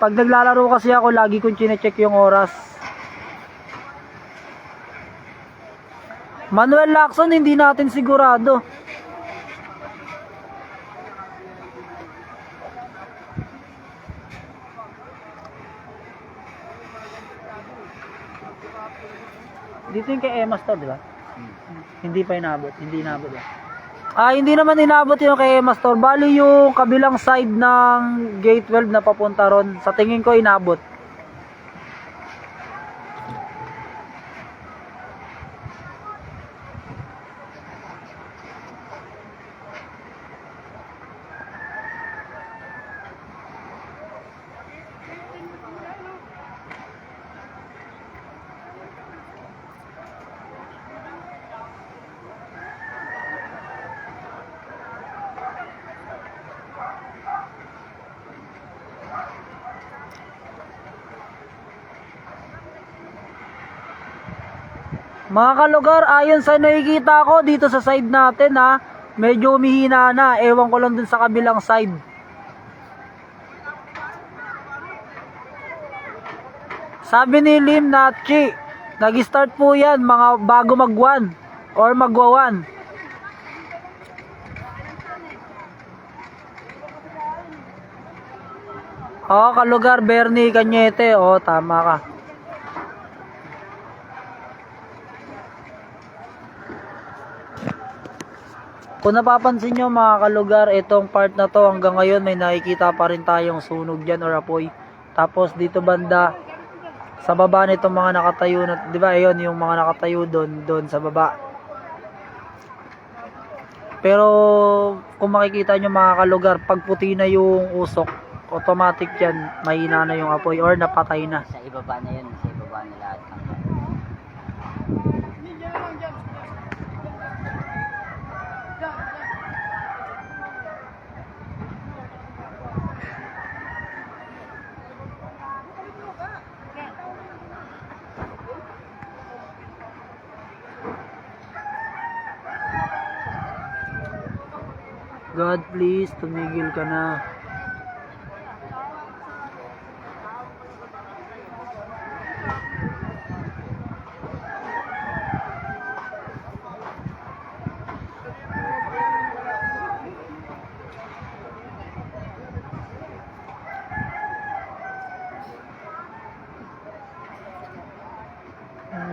pag naglalaro kasi ako, lagi kong chine-check yung oras. Manuel Lacson, hindi natin sigurado. Dito yung kay Emma Store, di ba? Hindi pa inabot. Hindi inabot. Hindi naman inabot yung kay Emma Store. Bali yung kabilang side ng gate 12 na papunta ron. Sa tingin ko inabot. Mga kalugar, ayon sa nakikita ko dito sa side natin medyo umihina na. Ewan ko lang dun sa kabilang side. Sabi ni Lim Nachi, nag-start po yan mga bago mag-1 or magwa-1. Kalugar, Bernie Cañete. Tama ka. Kung napapansin nyo mga kalugar, itong part na to hanggang ngayon may nakikita pa rin tayong sunog dyan or apoy. Tapos dito banda sa baba nitong mga nakatayo na, di ba, ayun yung mga nakatayo doon sa baba. Pero kung makikita nyo mga kalugar, pag puti na yung usok, automatic yan, mahina na yung apoy or napatay na. Sa ibaba na yun, sa ibaba na lahat ng God please, tumigil ka na.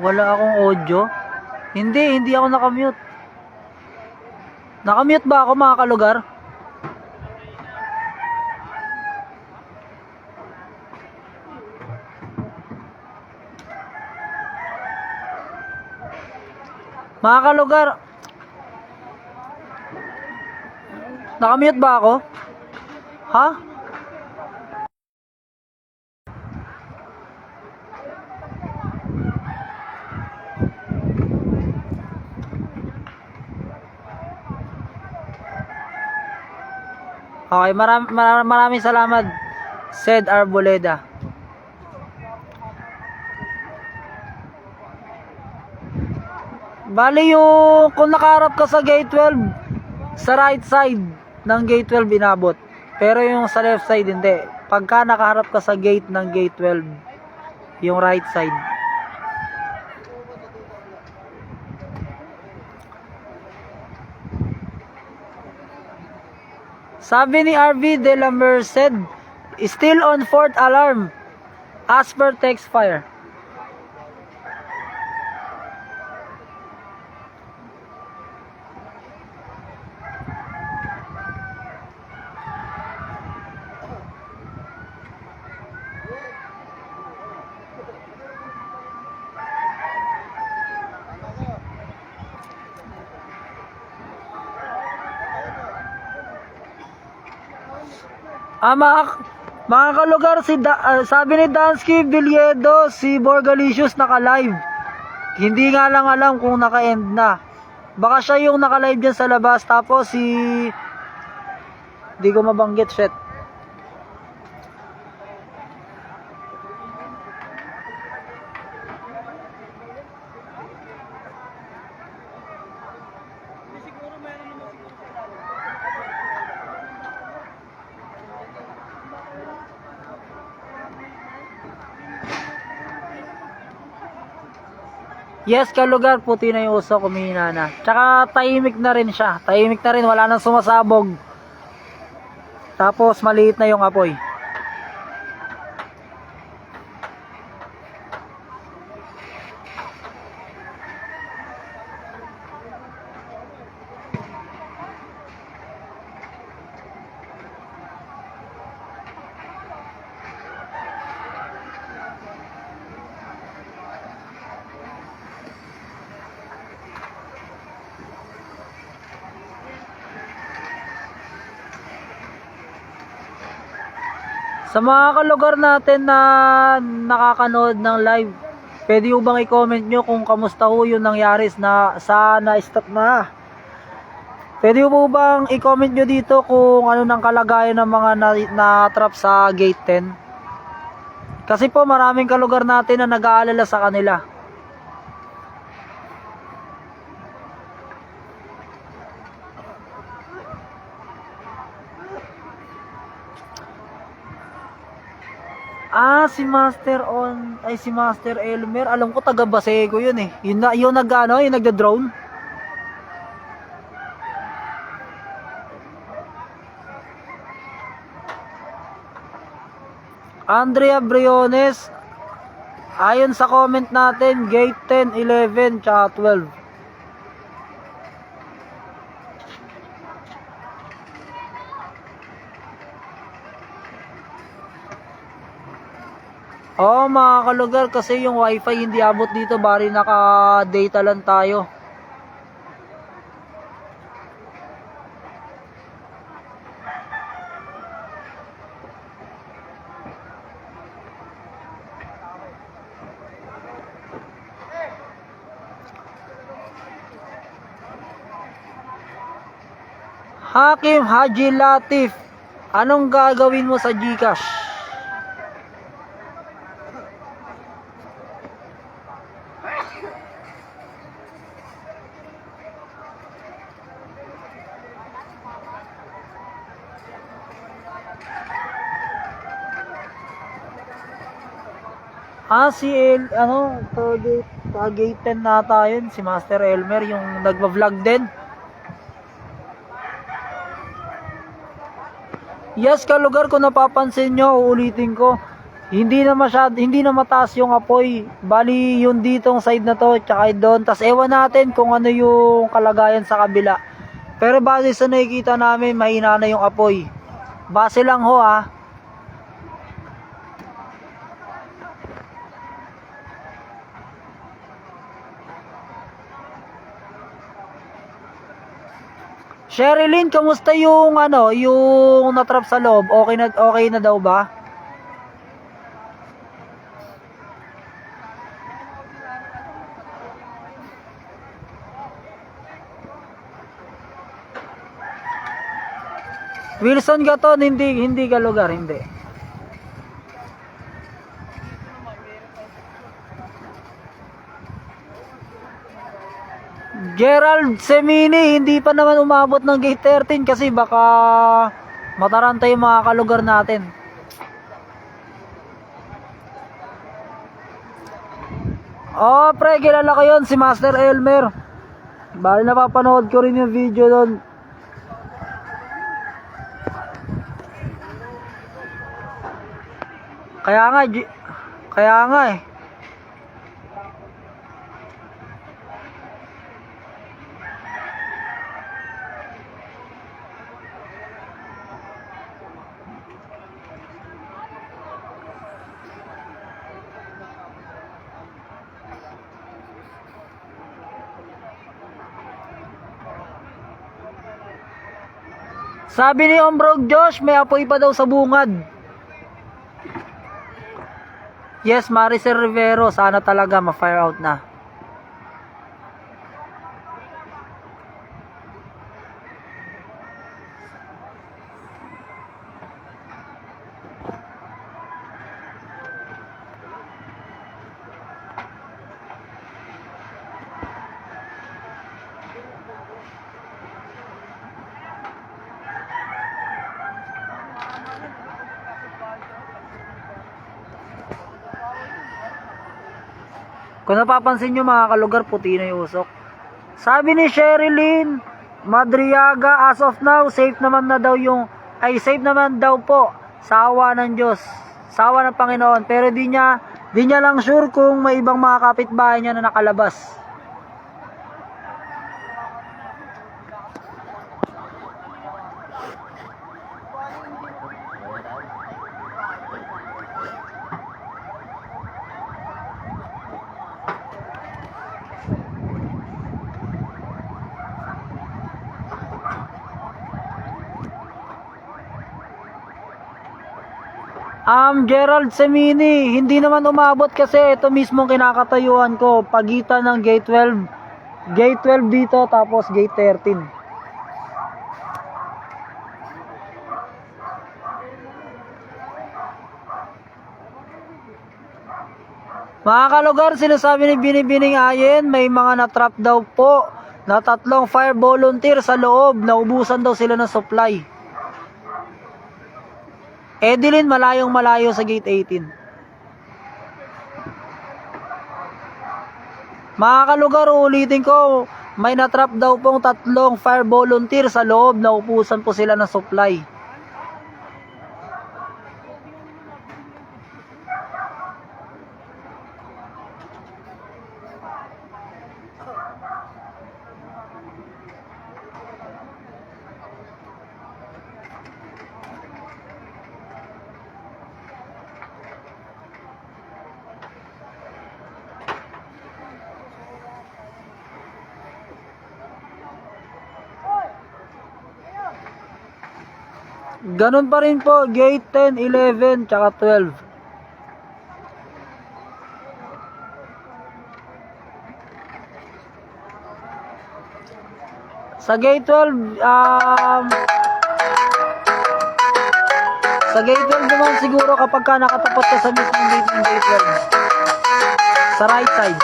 Wala akong audio. Hindi ako nakamute. Nakamute ba ako mga kalugar? Mga kalugar, nakamute ba ako? Ha? Okay, maraming salamat, Sed Arboleda. Bali yung kung nakaharap ka sa gate 12, sa right side ng gate 12 inabot. Pero yung sa left side hindi. Pagka nakaharap ka sa gate ng gate 12, yung right side. Sabi ni RV de la Merced, still on fourth alarm as per text fire. Mga kalugar, sabi ni Dansky Villedo, si Borgalicious naka-live. Hindi nga lang alam kung naka-end na. Baka siya yung naka-live dyan sa labas. Tapos di ko mabanggit, shit. Yes, kalugar, puti na yung usok, kumihina na. Tsaka tahimik na rin siya. Tahimik na rin, wala nang sumasabog. Tapos maliit na yung apoy. Sa mga kalugar natin na nakakanood ng live, pwede ho bang i-comment nyo kung kamusta ho yung nangyari na na-stop na. Pwede ho bang i-comment nyo dito kung ano nang kalagayan ng mga na-trap sa gate 10. Kasi po maraming kalugar natin na nag-aalala sa kanila. Si Master Elmer, alam ko taga Baseco yun eh. Yung nagda-drone. Andrea Briones, ayon sa comment natin, gate 10, 11, tsaka 12. Mga kalugar, kasi yung wifi hindi abot dito, bari naka-data lang tayo. Hakim Haji Latif, anong gagawin mo sa GCash? Si Gate 10 nata yun, si Master Elmer, yung nagva-vlog din. Yes, kalugar, kung napapansin nyo, uulitin ko, hindi na mataas yung apoy. Bali, yun ditong side na to, tsaka doon. Tas ewan natin kung ano yung kalagayan sa kabila. Pero base sa nakikita namin, mahina na yung apoy. Base lang ho ha. Sherilyn, kamusta yung yung natrap sa loob? Okay na daw ba? Wilson Gaton, hindi ka lugar, hindi. Gerald Semini, hindi pa naman umabot ng gate 13 kasi baka mataranta yung mga kalugar natin. Oh, pre, kilala ko yun, si Master Elmer. Bali, napapanood ko rin yung video doon. Kaya nga eh. Sabi ni Ombrog Josh, may apoy pa daw sa bungad. Yes, Maricel Rivero, sana talaga ma-fire out na. Kung napapansin nyo mga kalugar, puti na yung usok. Sabi ni Sherilyn Madriaga, as of now, safe naman daw po sa awa ng Diyos, sa awa ng Panginoon. Pero di niya lang sure kung may ibang mga kapitbahay niya na nakalabas. Gerald Semini, hindi naman umabot kasi ito mismong kinakatayuan ko, pagitan ng gate 12 dito tapos gate 13. Mga kalugar, sinasabi ni Binibining Ayen, may mga natrap daw po na 3 fire volunteer sa loob, naubusan daw sila ng supply. Edeline, malayo sa gate 18. Mga kalugar, ulitin ko, may natrap daw pong 3 fire volunteer sa loob, naubusan po sila ng supply. Ganun pa rin po, gate 10, 11, tsaka 12. Sa gate 12, sa gate 12 naman siguro kapag ka nakatapat ka sa mismong gate ng gate 12. Sa right side.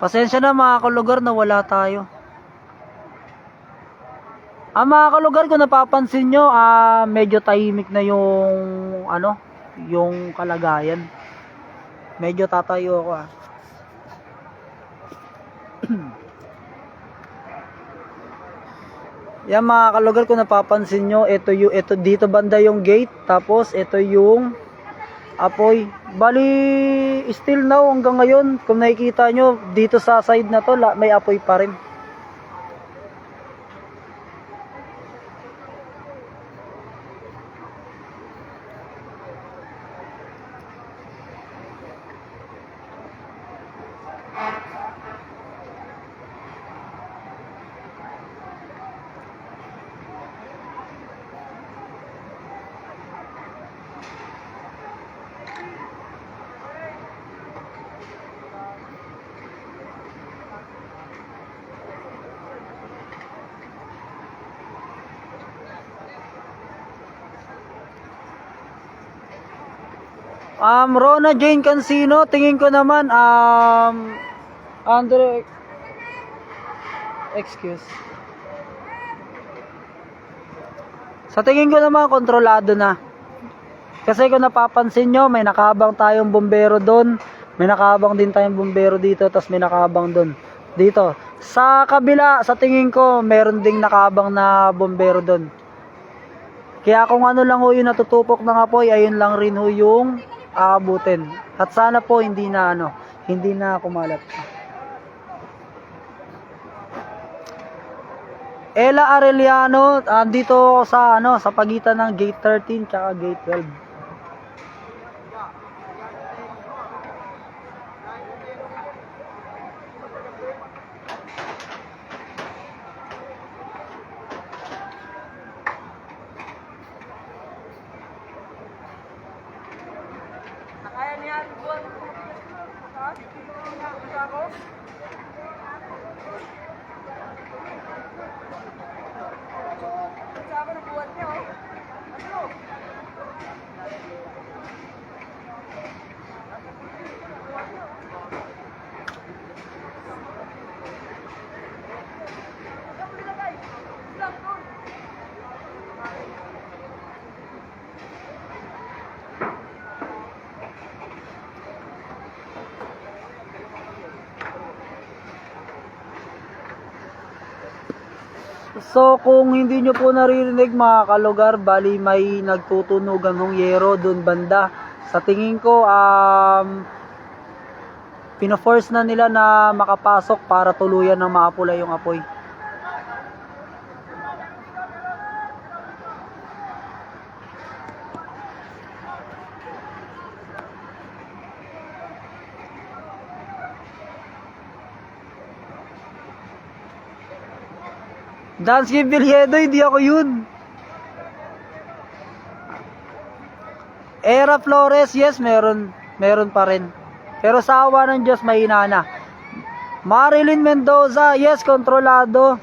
Pasensya na mga kalugar na wala tayo. Mga kalugar, kung napapansin nyo, medyo tahimik na yung yung kalagayan. Medyo tatayo ako Yan mga kalugar, kung napapansin nyo, ito dito banda yung gate, tapos ito yung apoy. Bali, still now hanggang ngayon, kung nakikita nyo, dito sa side na to, may apoy pa rin. Rona Jane Cancino, tingin ko naman, under, excuse. Sa tingin ko naman, kontrolado na. Kasi kung napapansin nyo, may nakahabang tayong bombero doon, may nakahabang din tayong bombero dito, tapos may nakahabang doon. Dito. Sa kabila, sa tingin ko, meron ding nakahabang na bombero doon. Kaya kung ano lang ho yung natutupok ng apoy, ayun lang rin ho yung aabutin. At sana po hindi na kumalat. Ella Arellano, dito sa sa pagitan ng gate 13 at gate 12. So kung hindi nyo po naririnig mga kalugar, bali may nagtutunugan ng yero dun banda. Sa tingin ko, pino-force na nila na makapasok para tuluyan na maapula yung apoy. Dansky Viliedo, hindi ako yun. Era Flores, yes, meron pa rin. Pero sa awa ng Diyos, mahina na. Marilyn Mendoza, yes, kontrolado.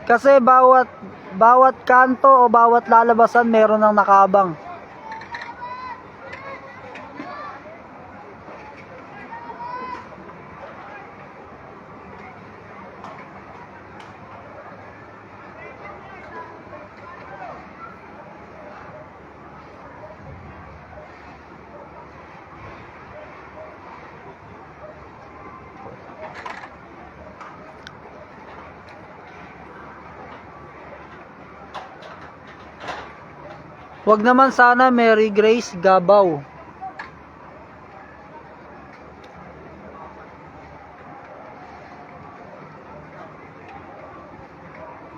Kasi bawat kanto o bawat lalabasan meron ng nakabang. Wag naman sana Mary Grace Gabaw.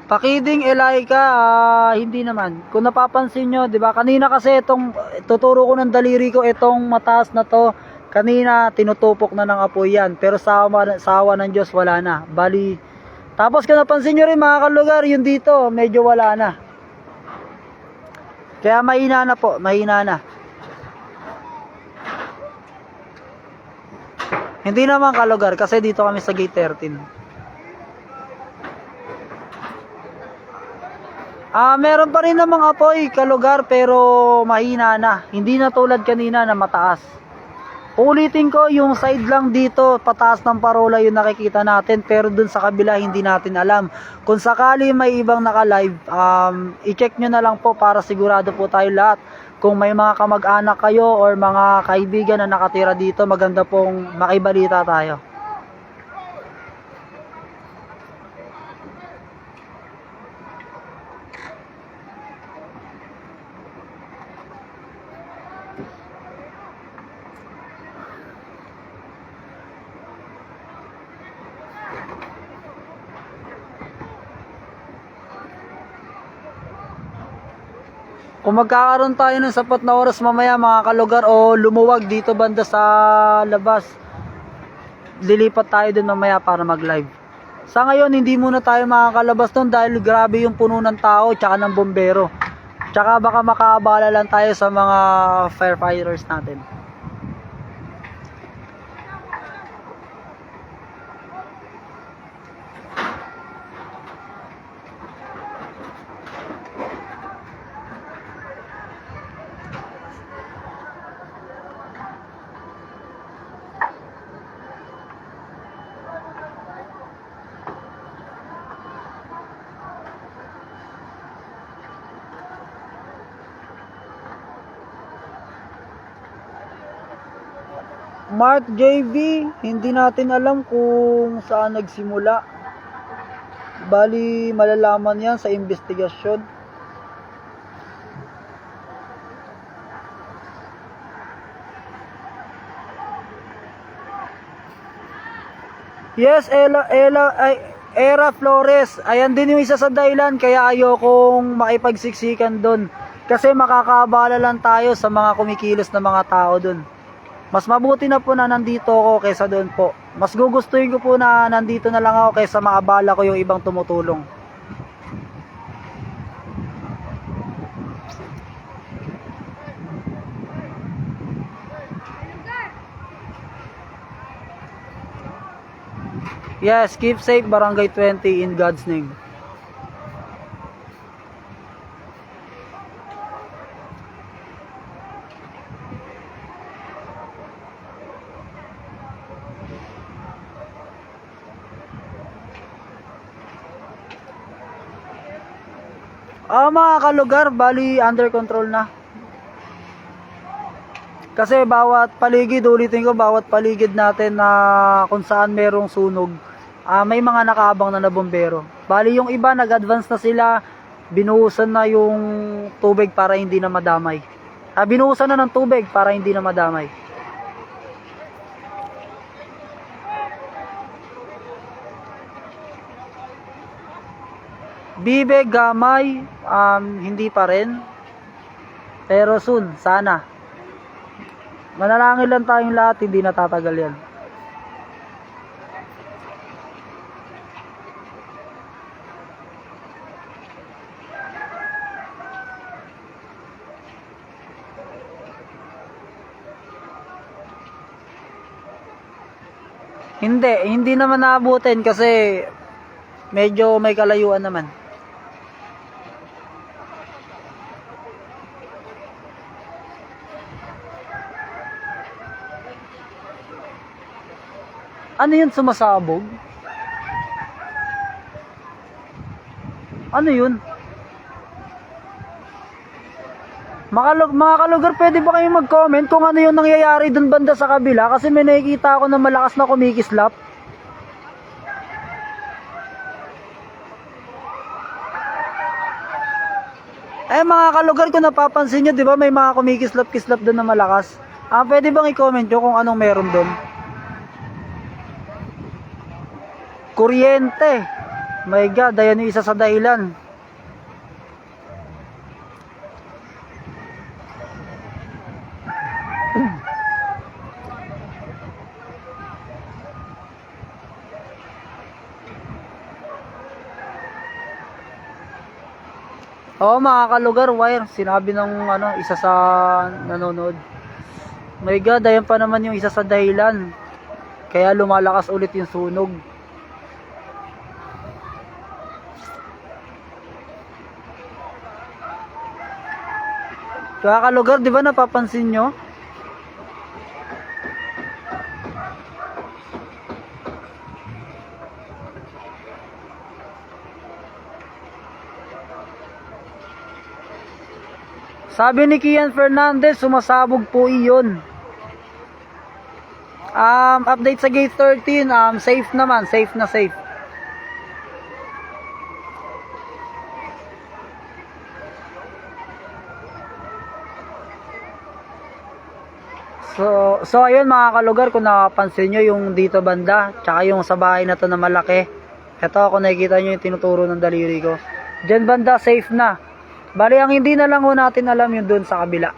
Pakiding Elaika, hindi naman. Kung napapansin nyo, 'di ba? Kanina kasi tuturo ko ng daliri ko itong mataas na to. Kanina, tinutupok na ng apoy yan. Pero sa awa ng Diyos, wala na. Bali, tapos kung napansin nyo rin mga kalugar, yung dito, medyo wala na. Kaya mahina na po, mahina na. Hindi naman kalugar, kasi dito kami sa gate 13. Meron pa rin namang apoy kalugar, pero mahina na. Hindi na tulad kanina na mataas. Ulitin ko, yung side lang dito, pataas ng parola yung nakikita natin, pero dun sa kabila hindi natin alam. Kung sakali may ibang naka-live, i-check nyo na lang po para sigurado po tayo lahat. Kung may mga kamag-anak kayo or mga kaibigan na nakatira dito, maganda pong makibalita tayo. Kung magkakaroon tayo ng sapat na oras mamaya mga kalugar o lumuwag dito banda sa labas, lilipat tayo dun mamaya para mag-live. Sa ngayon, hindi muna tayo makakalabas doon dahil grabe yung puno ng tao tsaka ng bombero. Tsaka baka makaabala lang tayo sa mga firefighters natin. Mark JV, hindi natin alam kung saan nagsimula. Bali, malalaman yan sa investigasyon. Yes, Era Flores. Ayan din yung isa sa dahilan kaya ayokong makipagsiksikan doon. Kasi makakaabala lang tayo sa mga kumikilos na mga tao doon. Mas mabuti na po na nandito ako kaysa doon po. Mas gugustuhin ko po na nandito na lang ako kaysa maabala ko yung ibang tumutulong. Yes, keep safe Barangay 20 in God's name. Mga kalugar, bali under control na. Kasi bawat paligid, ulitin ko, bawat paligid natin na kung saan merong sunog, may mga nakaabang na bombero. Bali yung iba nag-advance na sila, binuhusan na yung tubig para hindi na madamay. Binuhusan na ng tubig para hindi na madamay. Bibe, gamay, hindi pa rin. Pero soon, sana. Manalangin lang tayong lahat, hindi natatagal yan. Hindi naman naabutin kasi medyo may kalayuan naman. Ano yun, sumasabog? Ano yun? Mga kalugar, pwede ba kayong mag-comment kung ano yung nangyayari dun banda sa kabila? Kasi may nakikita ako na malakas na kumikislap. Mga kalugar, kung napapansin nyo, di ba may mga kumikislap-kislap dun na malakas? Pwede bang i-comment nyo kung anong meron dun? Kuryente. My God, ayan yung isa sa dahilan. Oo mga kalugar, wire. Sinabi ng isa sa nanonood. My God, ayan pa naman yung isa sa dahilan. Kaya lumalakas ulit yung sunog. Kaya kalugar, di ba napapansin nyo? Sabi ni Kian Fernandez, sumasabog po iyon. Update sa gate 13, safe naman, safe na safe. So ayun mga kalugar, kung nakapansin nyo yung dito banda, tsaka yung sa bahay na to na malaki. Ito, kung nakikita nyo yung tinuturo ng daliri ko. Diyan banda, safe na. Bali, ang hindi na lang ho natin alam yung doon sa kabila.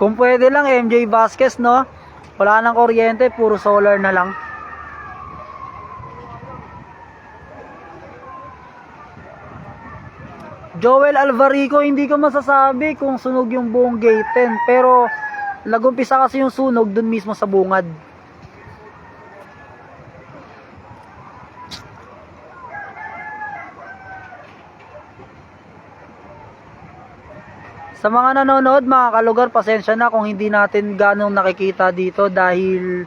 Kung pwede lang, MJ Vasquez, no? Wala nang kuryente, puro solar na lang. Joel Alvarico, hindi ko masasabi kung sunog yung buong gate 10. Pero, nagumpisa kasi yung sunog dun mismo sa bungad. Sa mga nanonood, mga kalugar, pasensya na kung hindi natin ganong nakikita dito dahil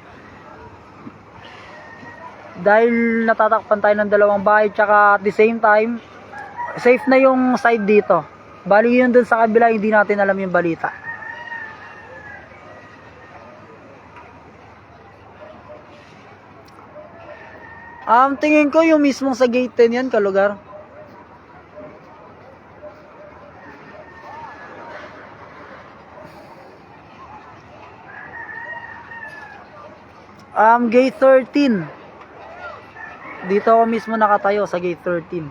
natatakpan tayo ng dalawang bahay, tsaka at the same time, safe na yung side dito. Bali yun dun sa kabila, hindi natin alam yung balita. Tingin ko yung mismong sa gate 10 yan, kalugar. Gate 13. Dito ako mismo nakatayo sa gate 13.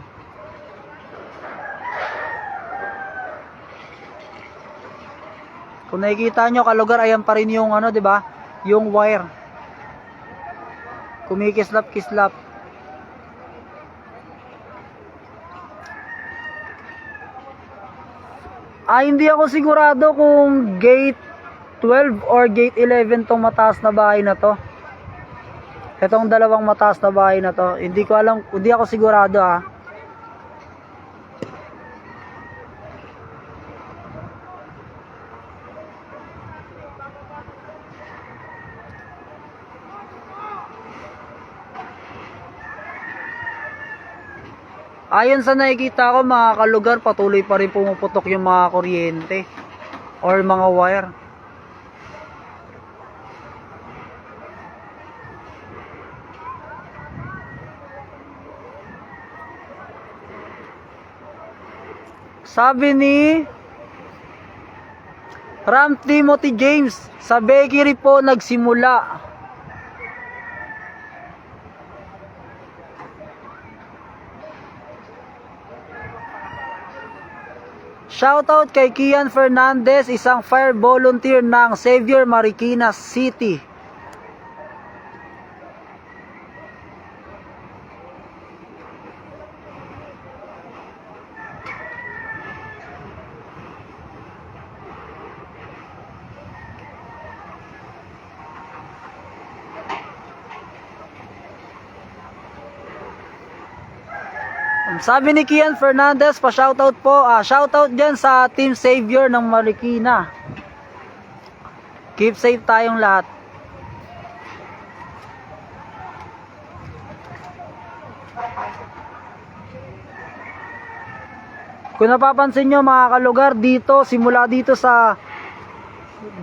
Kung nakikita nyo kalugar, ayan pa rin yung di ba? Yung wire. Kumikislap-kislap. Hindi ako sigurado kung gate 12 or gate 11 tong mataas na bahay na to. Itong dalawang mataas na bahay na to, hindi ko alam, hindi ako sigurado Ayon sa nakikita ko mga kalugar, patuloy pa rin pumuputok yung mga kuryente or mga wire. Sabi ni Ram Timothy James, sa bakery po nagsimula. Shoutout kay Kian Fernandez, isang fire volunteer ng Xavier Marikina City. Sabi ni Kian Fernandez, pa-shoutout po. Shoutout dyan sa Team Xavier ng Marikina. Keep safe tayong lahat. Kung napapansin nyo mga kalugar, dito, simula dito sa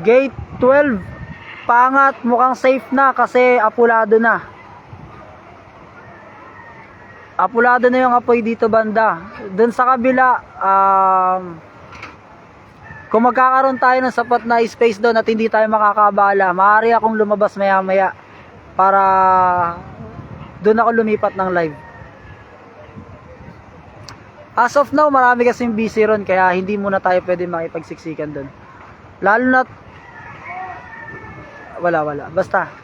gate 12, pangat, mukhang safe na kasi apulado na. Apulado na yung apoy dito banda. Doon sa kabila, Kung magkakaroon tayo ng sapat na space doon at hindi tayo makakabala, maaari akong lumabas maya-maya para doon ako lumipat ng live. As of now, marami kasing busy ron, kaya hindi muna tayo pwede makipagsiksikan doon. Lalo na wala. Basta.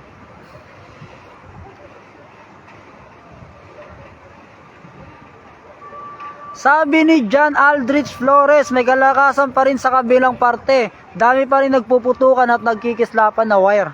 Sabi ni John Aldrich Flores, may kalakasan pa rin sa kabilang parte. Dami pa rin nagpuputukan at nagkikislapan na wire.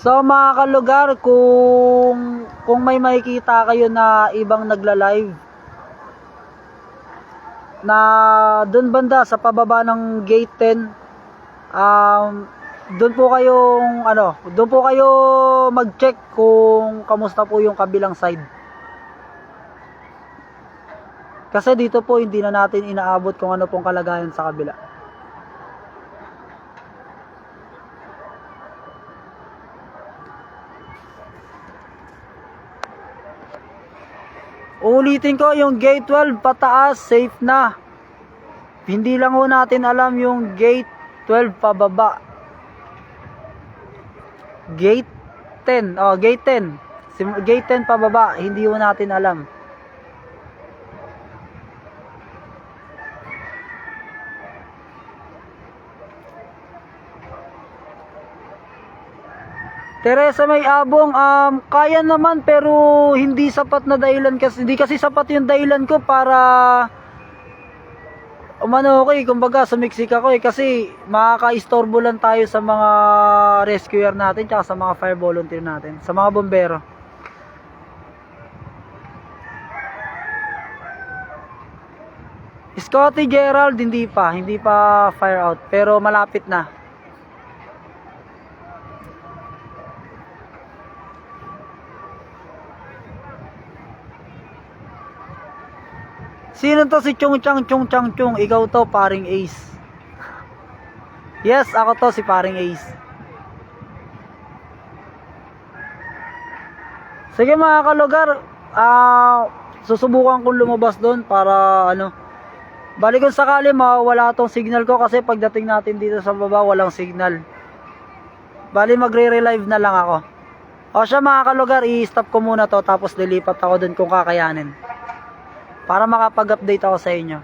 So mga kalugar, kung may makikita kayo na ibang nagla-live na doon banda sa pababa ng gate 10, doon po kayo mag-check kung kamusta po yung kabilang side. Kasi dito po hindi na natin inaabot kung ano pong kalagayan sa kabila. Ulitin ko, yung gate 12 pataas, safe na. Hindi lang ho natin alam yung gate 12 pababa. Gate 10, gate 10. Gate 10 pababa, hindi ho natin alam. Teresa May Abong, kaya naman pero hindi sapat na dahilan kasi hindi kasi sapat yung dahilan ko para kumbaga sumiksik ako kasi makaka-istorbo lang tayo sa mga rescuer natin tsaka sa mga fire volunteer natin, sa mga bombero. Scotty Gerald, hindi pa fire out pero malapit na. Sino to si Chung Chang? Ikaw to, paring Ace. Yes, ako to, si paring Ace. Sige mga kalugar, susubukan kong lumabas doon para bali kung sakali mawala tong signal ko kasi pagdating natin dito sa baba walang signal. Bali magre-relive na lang ako. O siya mga kalugar, i-stop ko muna to tapos lilipat ako doon kung kakayanin. Para makapag-update ako sa inyo.